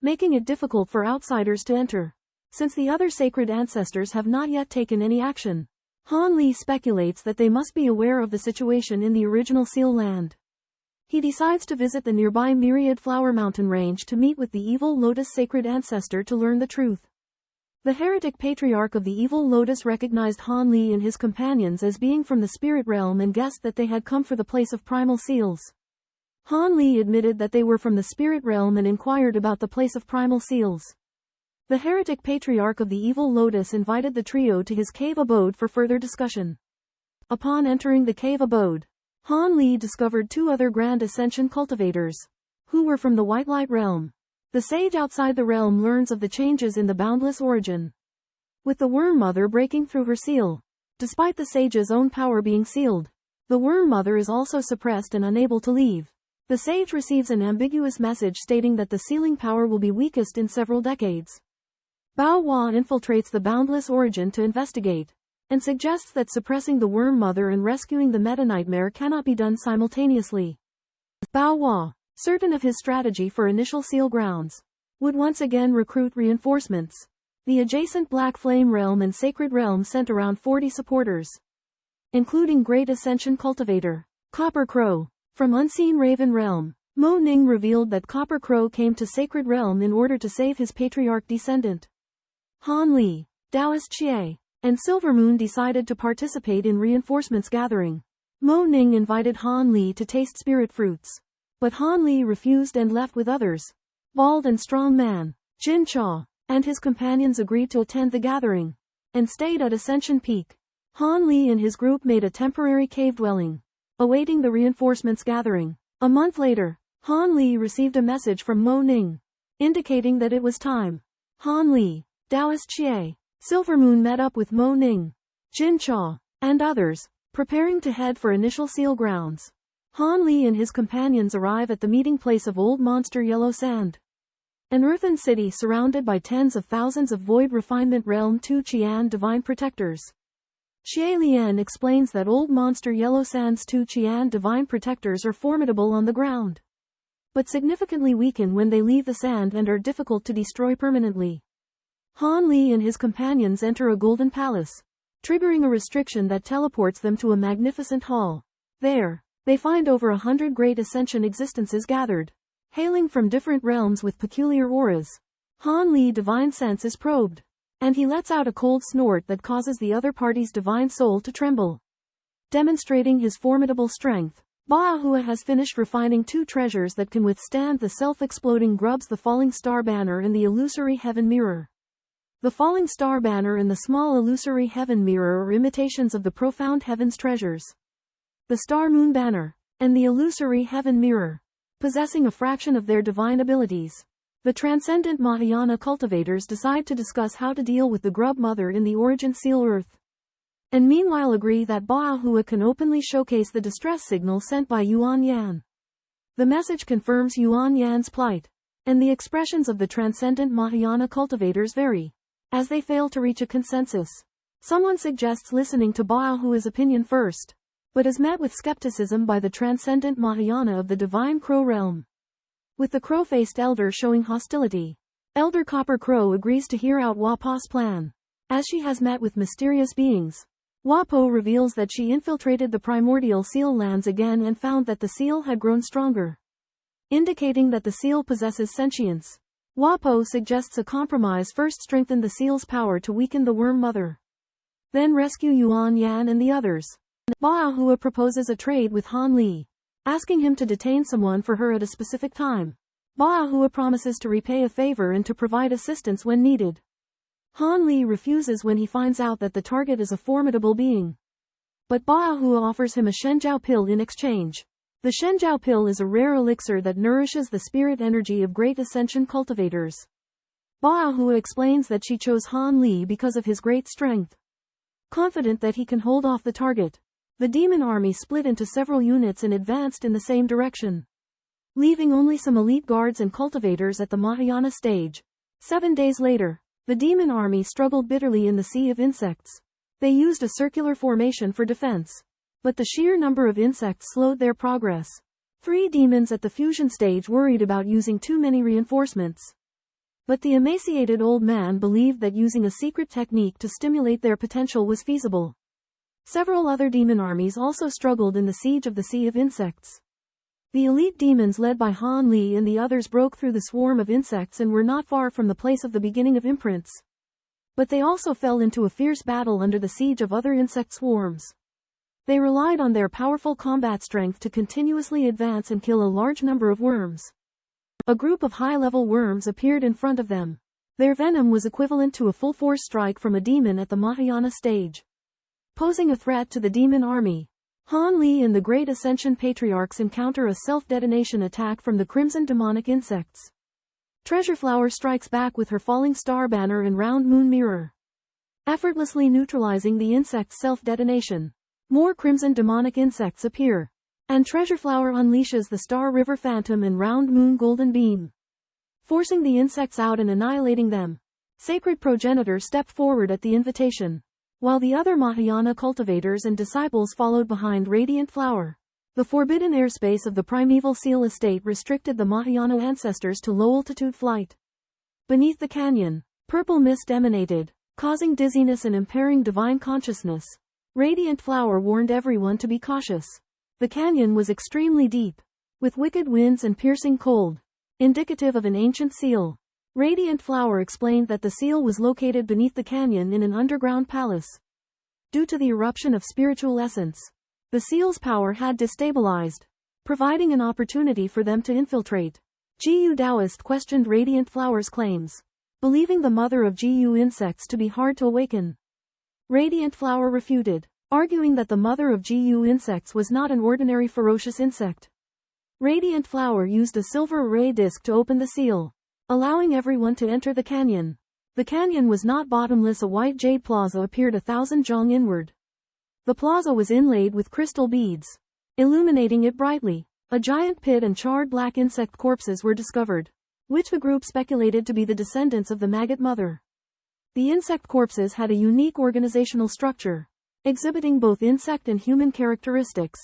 making it difficult for outsiders to enter, since the other sacred ancestors have not yet taken any action. Han Li speculates that they must be aware of the situation in the original seal land. He decides to visit the nearby Myriad Flower Mountain range to meet with the evil Lotus sacred ancestor to learn the truth. The heretic patriarch of the evil Lotus recognized Han Li and his companions as being from the spirit realm and guessed that they had come for the place of primal seals. Han Li admitted that they were from the spirit realm and inquired about the place of primal seals. The heretic patriarch of the evil Lotus invited the trio to his cave abode for further discussion. Upon entering the cave abode, Han Li discovered 2 other Grand Ascension cultivators, who were from the White Light realm. The sage outside the realm learns of the changes in the boundless origin, with the Worm Mother breaking through her seal. Despite the sage's own power being sealed, the Worm Mother is also suppressed and unable to leave. The sage receives an ambiguous message stating that the sealing power will be weakest in several decades. Bao Hua infiltrates the boundless origin to investigate, and suggests that suppressing the Worm Mother and rescuing the Meta Nightmare cannot be done simultaneously. Bao Hua, certain of his strategy for initial seal grounds, would once again recruit reinforcements. The adjacent Black Flame Realm and Sacred Realm sent around 40 supporters, including Great Ascension Cultivator, Copper Crow. From Unseen Raven Realm, Mo Ning revealed that Copper Crow came to Sacred Realm in order to save his patriarch descendant. Han Li, Taoist Xie, and Silver Moon decided to participate in reinforcements gathering. Mo Ning invited Han Li to taste spirit fruits, but Han Li refused and left with others. Bald and strong man, Jin Cha, and his companions agreed to attend the gathering, and stayed at Ascension Peak. Han Li and his group made a temporary cave dwelling, awaiting the reinforcements gathering. A month later, Han Li received a message from Mo Ning, indicating that it was time. Han Li, Taoist Xie, Silver Moon met up with Mo Ning, Jin Cha, and others, preparing to head for initial seal grounds. Han Li and his companions arrive at the meeting place of Old Monster Yellow Sand, an earthen city surrounded by tens of thousands of Void Refinement Realm 2 Qian Divine Protectors. Xie Lian explains that Old Monster Yellow Sand's 2 Qian Divine Protectors are formidable on the ground, but significantly weaken when they leave the sand and are difficult to destroy permanently. Han Li and his companions enter a golden palace, triggering a restriction that teleports them to a magnificent hall. There, they find over 100 Great Ascension existences gathered, hailing from different realms with peculiar auras. Han Li's divine sense is probed, and he lets out a cold snort that causes the other party's divine soul to tremble, demonstrating his formidable strength. Bahua has finished refining 2 treasures that can withstand the self-exploding grubs: the Falling Star Banner and the Illusory Heaven Mirror. The Falling Star Banner and the small Illusory Heaven Mirror are imitations of the Profound Heavens treasures. The Star Moon Banner, and the Illusory Heaven Mirror, possessing a fraction of their divine abilities. The Transcendent Mahayana cultivators decide to discuss how to deal with the Grub Mother in the Origin Seal Earth. and meanwhile agree that Bao Hua can openly showcase the distress signal sent by Yuan Yan. The message confirms Yuan Yan's plight, and the expressions of the transcendent Mahayana cultivators vary, as they fail to reach a consensus. Someone suggests listening to Bao Hua's opinion first, but is met with skepticism by the transcendent Mahayana of the divine Crow realm. With the crow-faced elder showing hostility, Elder Copper Crow agrees to hear out Wapo's plan. As she has met with mysterious beings, Wapo reveals that she infiltrated the primordial seal lands again and found that the seal had grown stronger, indicating that the seal possesses sentience. Wapo suggests a compromise: first strengthen the seal's power to weaken the worm mother, then rescue Yuan Yan and the others. Bao Hua proposes a trade with Han Li, asking him to detain someone for her at a specific time. Bao Hua promises to repay a favor and to provide assistance when needed. Han Li refuses when he finds out that the target is a formidable being, but Bao Hua offers him a Shenjiao pill in exchange. The Shenjiao pill is a rare elixir that nourishes the spirit energy of great ascension cultivators. Bao Hua explains that she chose Han Li because of his great strength. Confident that he can hold off the target, the demon army split into several units and advanced in the same direction, leaving only some elite guards and cultivators at the Mahayana stage. 7 days later, the demon army struggled bitterly in the sea of insects. They used a circular formation for defense, but the sheer number of insects slowed their progress. 3 demons at the fusion stage worried about using too many reinforcements, but the emaciated old man believed that using a secret technique to stimulate their potential was feasible. Several other demon armies also struggled in the siege of the Sea of Insects. The elite demons led by Han Li and the others broke through the swarm of insects and were not far from the place of the beginning of imprints. But they also fell into a fierce battle under the siege of other insect swarms. They relied on their powerful combat strength to continuously advance and kill a large number of worms. A group of high-level worms appeared in front of them. Their venom was equivalent to a full-force strike from a demon at the Mahayana stage. Posing a threat to the demon army, Han Li and the Great Ascension Patriarchs encounter a self-detonation attack from the Crimson Demonic Insects. Treasure Flower strikes back with her Falling Star Banner and Round Moon Mirror, effortlessly neutralizing the insect's self-detonation. More Crimson Demonic Insects appear, and Treasure Flower unleashes the Star River Phantom and Round Moon Golden Beam, forcing the insects out and annihilating them. Sacred Progenitor stepped forward at the invitation, while the other Mahayana cultivators and disciples followed behind Radiant Flower. The forbidden airspace of the primeval seal estate restricted the Mahayana ancestors to low-altitude flight. Beneath the canyon, purple mist emanated, causing dizziness and impairing divine consciousness. Radiant Flower warned everyone to be cautious. The canyon was extremely deep, with wicked winds and piercing cold, indicative of an ancient seal. Radiant Flower explained that the seal was located beneath the canyon in an underground palace. Due to the eruption of spiritual essence, the seal's power had destabilized, providing an opportunity for them to infiltrate. Jiu Taoist questioned Radiant Flower's claims, believing the mother of Jiu insects to be hard to awaken. Radiant Flower refuted, arguing that the mother of Jiu insects was not an ordinary ferocious insect. Radiant Flower used a silver array disc to open the seal, allowing everyone to enter the canyon. The canyon was not bottomless. A white jade plaza appeared 1,000 zhang inward. The plaza was inlaid with crystal beads, illuminating it brightly. A giant pit and charred black insect corpses were discovered, which the group speculated to be the descendants of the maggot mother. The insect corpses had a unique organizational structure, exhibiting both insect and human characteristics.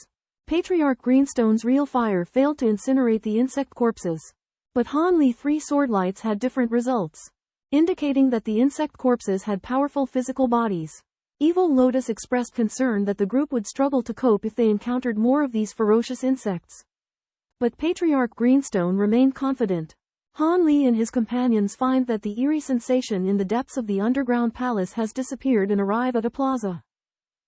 Patriarch Greenstone's real fire failed to incinerate the insect corpses, but Han Li 3 sword lights had different results, indicating that the insect corpses had powerful physical bodies. Evil Lotus expressed concern that the group would struggle to cope if they encountered more of these ferocious insects. But Patriarch Greenstone remained confident. Han Li and his companions find that the eerie sensation in the depths of the underground palace has disappeared and arrive at a plaza.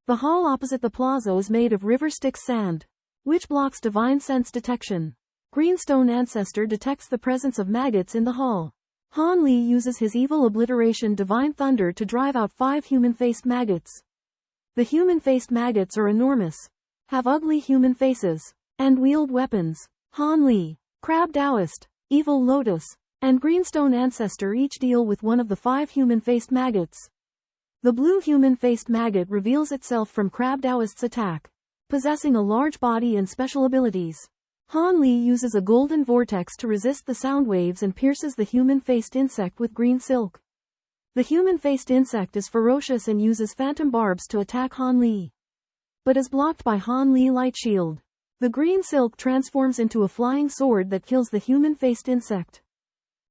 The hall opposite the plaza is made of river Styx sand, which blocks divine sense detection. Greenstone Ancestor detects the presence of maggots in the hall. Han Li uses his evil obliteration Divine Thunder to drive out 5 human-faced maggots. The human-faced maggots are enormous, have ugly human faces, and wield weapons. Han Li, Crab Taoist, Evil Lotus, and Greenstone Ancestor each deal with one of the 5 human-faced maggots. The blue human-faced maggot reveals itself from Crab Taoist's attack, possessing a large body and special abilities. Han Li uses a golden vortex to resist the sound waves and pierces the human-faced insect with green silk. The human-faced insect is ferocious and uses phantom barbs to attack Han Li, but is blocked by Han Li light shield. The green silk transforms into a flying sword that kills the human-faced insect,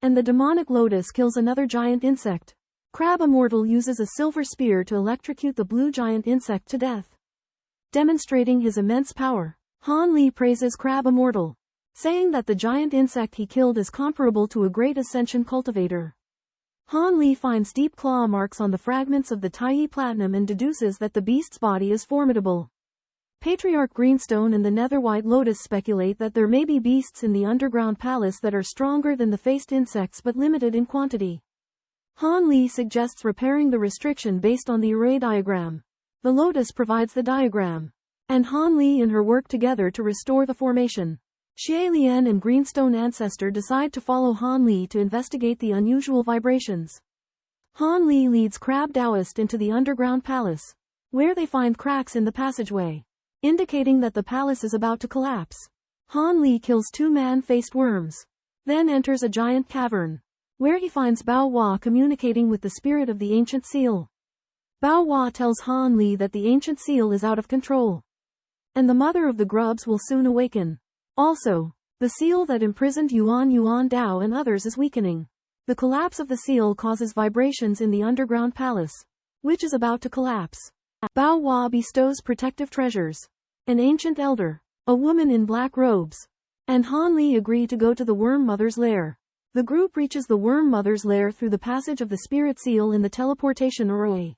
and the demonic lotus kills another giant insect. Crab Immortal uses a silver spear to electrocute the blue giant insect to death, demonstrating his immense power. Han Li praises Crab Immortal, saying that the giant insect he killed is comparable to a great ascension cultivator. Han Li finds deep claw marks on the fragments of the Taiyi Platinum and deduces that the beast's body is formidable. Patriarch Greenstone and the Netherwhite Lotus speculate that there may be beasts in the underground palace that are stronger than the faced insects but limited in quantity. Han Li suggests repairing the restriction based on the array diagram. The Lotus provides the diagram, and Han Li and her work together to restore the formation. Xie Lian and Greenstone Ancestor decide to follow Han Li to investigate the unusual vibrations. Han Li leads Crab Taoist into the underground palace, where they find cracks in the passageway, indicating that the palace is about to collapse. Han Li kills two man-faced worms, then enters a giant cavern, where he finds Bao Hua communicating with the spirit of the ancient seal. Bao Hua tells Han Li that the ancient seal is out of control, and the mother of the grubs will soon awaken. Also, the seal that imprisoned Yuan Dao and others is weakening. The collapse of the seal causes vibrations in the underground palace, which is about to collapse. Bao Hua bestows protective treasures, an ancient elder, a woman in black robes, and Han Li agree to go to the Worm Mother's lair. The group reaches the Worm Mother's lair through the passage of the spirit seal in the teleportation array.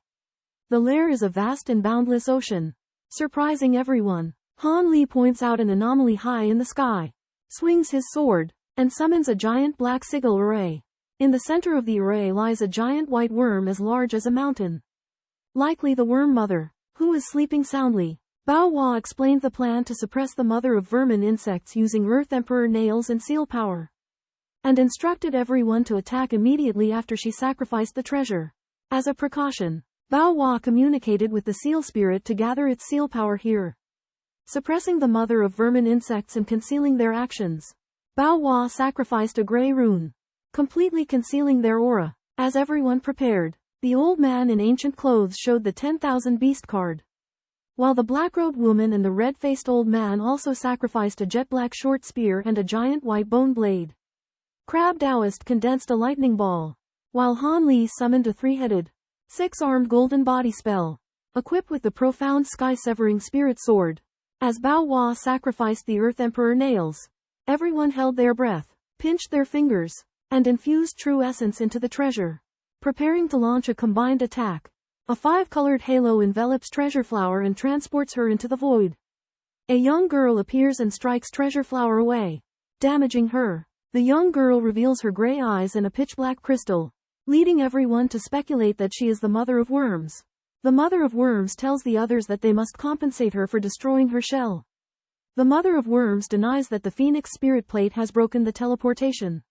The lair is a vast and boundless ocean, surprising everyone. Han Li points out an anomaly high in the sky, swings his sword, and summons a giant black sigil array. In the center of the array lies a giant white worm as large as a mountain, likely the Worm Mother, who is sleeping soundly. Bao Hua explained the plan to suppress the mother of vermin insects using Earth Emperor nails and seal power, and instructed everyone to attack immediately after she sacrificed the treasure. As a precaution, Bao Hua communicated with the seal spirit to gather its seal power here, suppressing the mother of vermin insects and concealing their actions. Bao Hua sacrificed a gray rune, completely concealing their aura. As everyone prepared, the old man in ancient clothes showed the 10,000 beast card, while the black-robed woman and the red-faced old man also sacrificed a jet-black short spear and a giant white bone blade. Crab Taoist condensed a lightning ball, while Han Li summoned a three-headed, six-armed golden body spell, equipped with the profound sky-severing spirit sword. As Bao Hua sacrificed the Earth Emperor nails, everyone held their breath, pinched their fingers, and infused true essence into the treasure, preparing to launch a combined attack. A five-colored halo envelops Treasure Flower and transports her into the void. A young girl appears and strikes Treasure Flower away, damaging her. The young girl reveals her gray eyes and a pitch-black crystal, leading everyone to speculate that she is the mother of worms. The mother of worms tells the others that they must compensate her for destroying her shell. The mother of worms denies that the Phoenix Spirit Plate has broken the teleportation,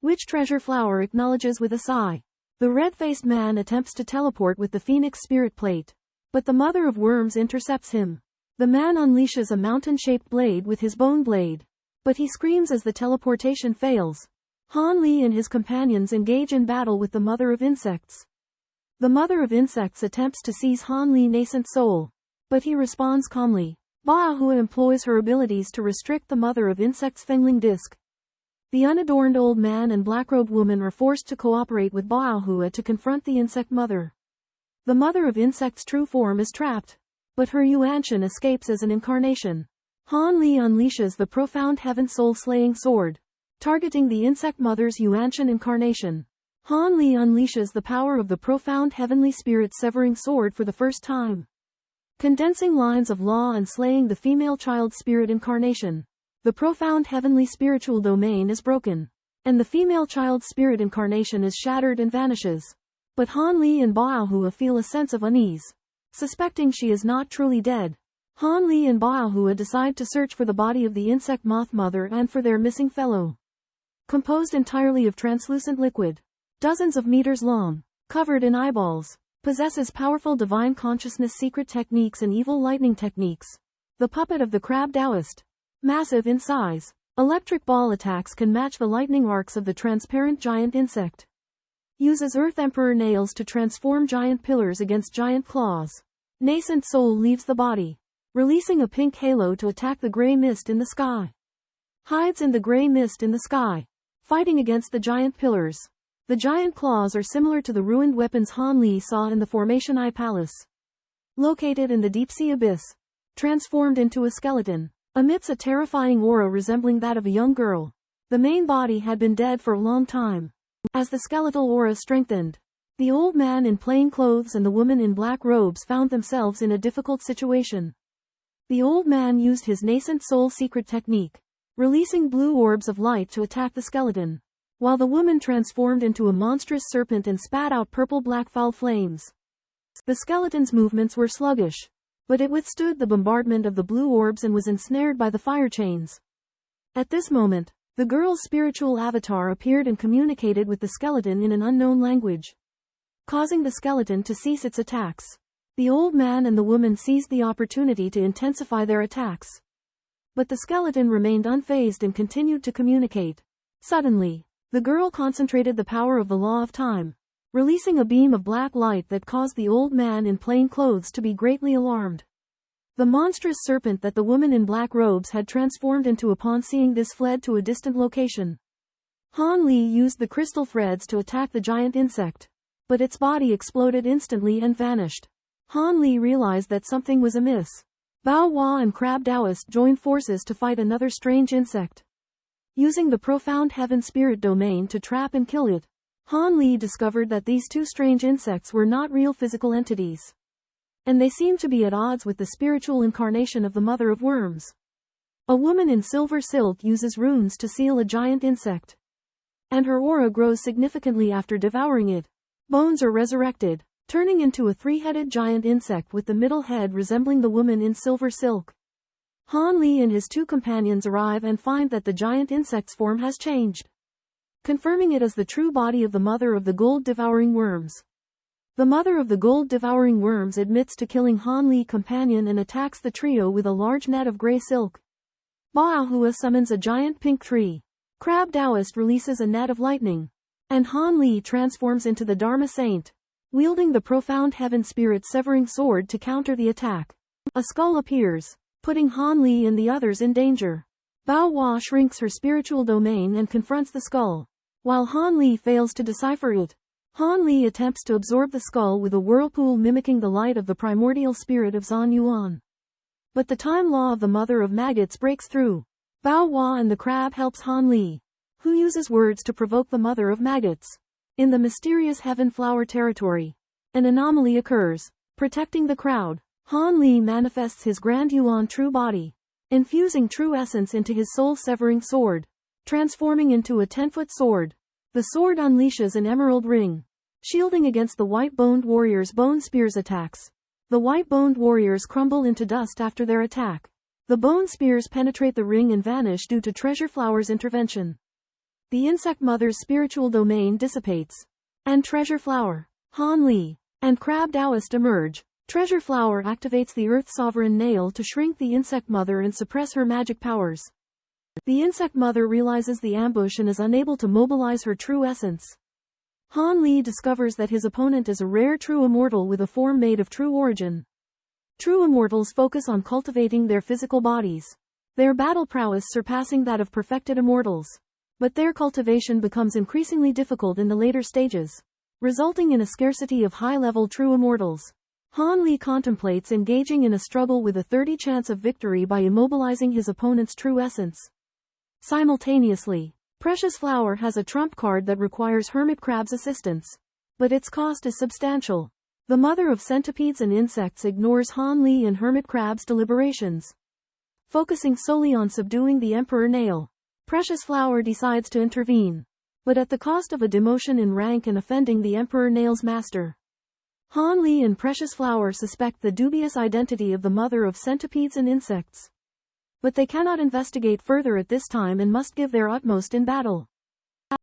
which Treasure Flower acknowledges with a sigh. The red-faced man attempts to teleport with the Phoenix Spirit Plate, but the mother of worms intercepts him. The man unleashes a mountain-shaped blade with his bone blade, but he screams as the teleportation fails. Han Li and his companions engage in battle with the Mother of Insects. The Mother of Insects attempts to seize Han Li's nascent soul, but he responds calmly. Bao Hua employs her abilities to restrict the Mother of Insects' Fengling disc. The unadorned old man and black-robed woman are forced to cooperate with Bao Hua to confront the insect mother. The Mother of Insects' true form is trapped, but her Yuanshan escapes as an incarnation. Han Li unleashes the profound Heaven Soul-slaying sword, targeting the insect mother's Yuanshan incarnation. Han Li unleashes the power of the profound Heavenly Spirit-severing sword for the first time, condensing lines of law and slaying the female child spirit incarnation. The profound heavenly spiritual domain is broken, and the female child spirit incarnation is shattered and vanishes. But Han Li and Bao Hua feel a sense of unease, suspecting she is not truly dead. Han Li and Bao Hua decide to search for the body of the insect moth mother and for their missing fellow, composed entirely of translucent liquid, dozens of meters long, covered in eyeballs. Possesses powerful divine consciousness secret techniques and evil lightning techniques. The puppet of the crab Taoist. Massive in size. Electric ball attacks can match the lightning arcs of the transparent giant insect. Uses Earth Emperor nails to transform giant pillars against giant claws. Nascent soul leaves the body, releasing a pink halo to attack the gray mist in the sky. Hides in the gray mist in the sky, fighting against the giant pillars. The giant claws are similar to the ruined weapons Han Li saw in the Formation Eye Palace. Located in the deep sea abyss. Transformed into a skeleton. Emits a terrifying aura resembling that of a young girl. The main body had been dead for a long time. As the skeletal aura strengthened, the old man in plain clothes and the woman in black robes found themselves in a difficult situation. The old man used his nascent soul secret technique, releasing blue orbs of light to attack the skeleton, while the woman transformed into a monstrous serpent and spat out purple-black foul flames. The skeleton's movements were sluggish, but it withstood the bombardment of the blue orbs and was ensnared by the fire chains. At this moment, the girl's spiritual avatar appeared and communicated with the skeleton in an unknown language, causing the skeleton to cease its attacks. The old man and the woman seized the opportunity to intensify their attacks. But the skeleton remained unfazed and continued to communicate. Suddenly, the girl concentrated the power of the law of time, releasing a beam of black light that caused the old man in plain clothes to be greatly alarmed. The monstrous serpent that the woman in black robes had transformed into upon seeing this fled to a distant location. Han Li used the crystal threads to attack the giant insect, but its body exploded instantly and vanished. Han Li realized that something was amiss. Bao Hua and Crab Taoist joined forces to fight another strange insect. Using the profound heaven spirit domain to trap and kill it, Han Li discovered that these two strange insects were not real physical entities, and they seemed to be at odds with the spiritual incarnation of the mother of worms. A woman in silver silk uses runes to seal a giant insect, and her aura grows significantly after devouring it. Bones are resurrected, turning into a three-headed giant insect with the middle head resembling the woman in silver silk. Han Li and his two companions arrive and find that the giant insect's form has changed, confirming it as the true body of the mother of the gold-devouring worms. The mother of the gold-devouring worms admits to killing Han Li's companion and attacks the trio with a large net of gray silk. Bao Hua summons a giant pink tree. Crab Taoist releases a net of lightning, and Han Li transforms into the Dharma Saint, wielding the profound heaven spirit severing sword to counter the attack. A skull appears, putting Han Li and the others in danger. Bao Hua shrinks her spiritual domain and confronts the skull, while Han Li fails to decipher it. Han Li attempts to absorb the skull with a whirlpool mimicking the light of the primordial spirit of Zhan Yuan. But the time law of the mother of maggots breaks through. Bao Hua and the crab helps Han Li, who uses words to provoke the mother of maggots. In the mysterious heaven flower territory, an anomaly occurs. Protecting the crowd, Han Li manifests his Grand Yuan true body, infusing true essence into his soul-severing sword, transforming into a 10-foot sword. The sword unleashes an emerald ring, shielding against the white-boned warriors' bone spears attacks. The white-boned warriors crumble into dust after their attack. The bone spears penetrate the ring and vanish due to Treasure Flower's intervention. The insect mother's spiritual domain dissipates, and Treasure Flower, Han Li, and Crab Taoist emerge. Treasure Flower activates the Earth Sovereign Nail to shrink the insect mother and suppress her magic powers. The insect mother realizes the ambush and is unable to mobilize her true essence. Han Li discovers that his opponent is a rare true immortal with a form made of true origin. True immortals focus on cultivating their physical bodies, their battle prowess surpassing that of perfected immortals. But their cultivation becomes increasingly difficult in the later stages, resulting in a scarcity of high-level true immortals. Han Li contemplates engaging in a struggle with a 30% chance of victory by immobilizing his opponent's true essence. Simultaneously, Precious Flower has a trump card that requires Hermit Crab's assistance, but its cost is substantial. The mother of centipedes and insects ignores Han Li and Hermit Crab's deliberations, focusing solely on subduing the Emperor Nail. Precious Flower decides to intervene, but at the cost of a demotion in rank and offending the Emperor Nail's master. Han Li and Precious Flower suspect the dubious identity of the mother of centipedes and insects, but they cannot investigate further at this time and must give their utmost in battle.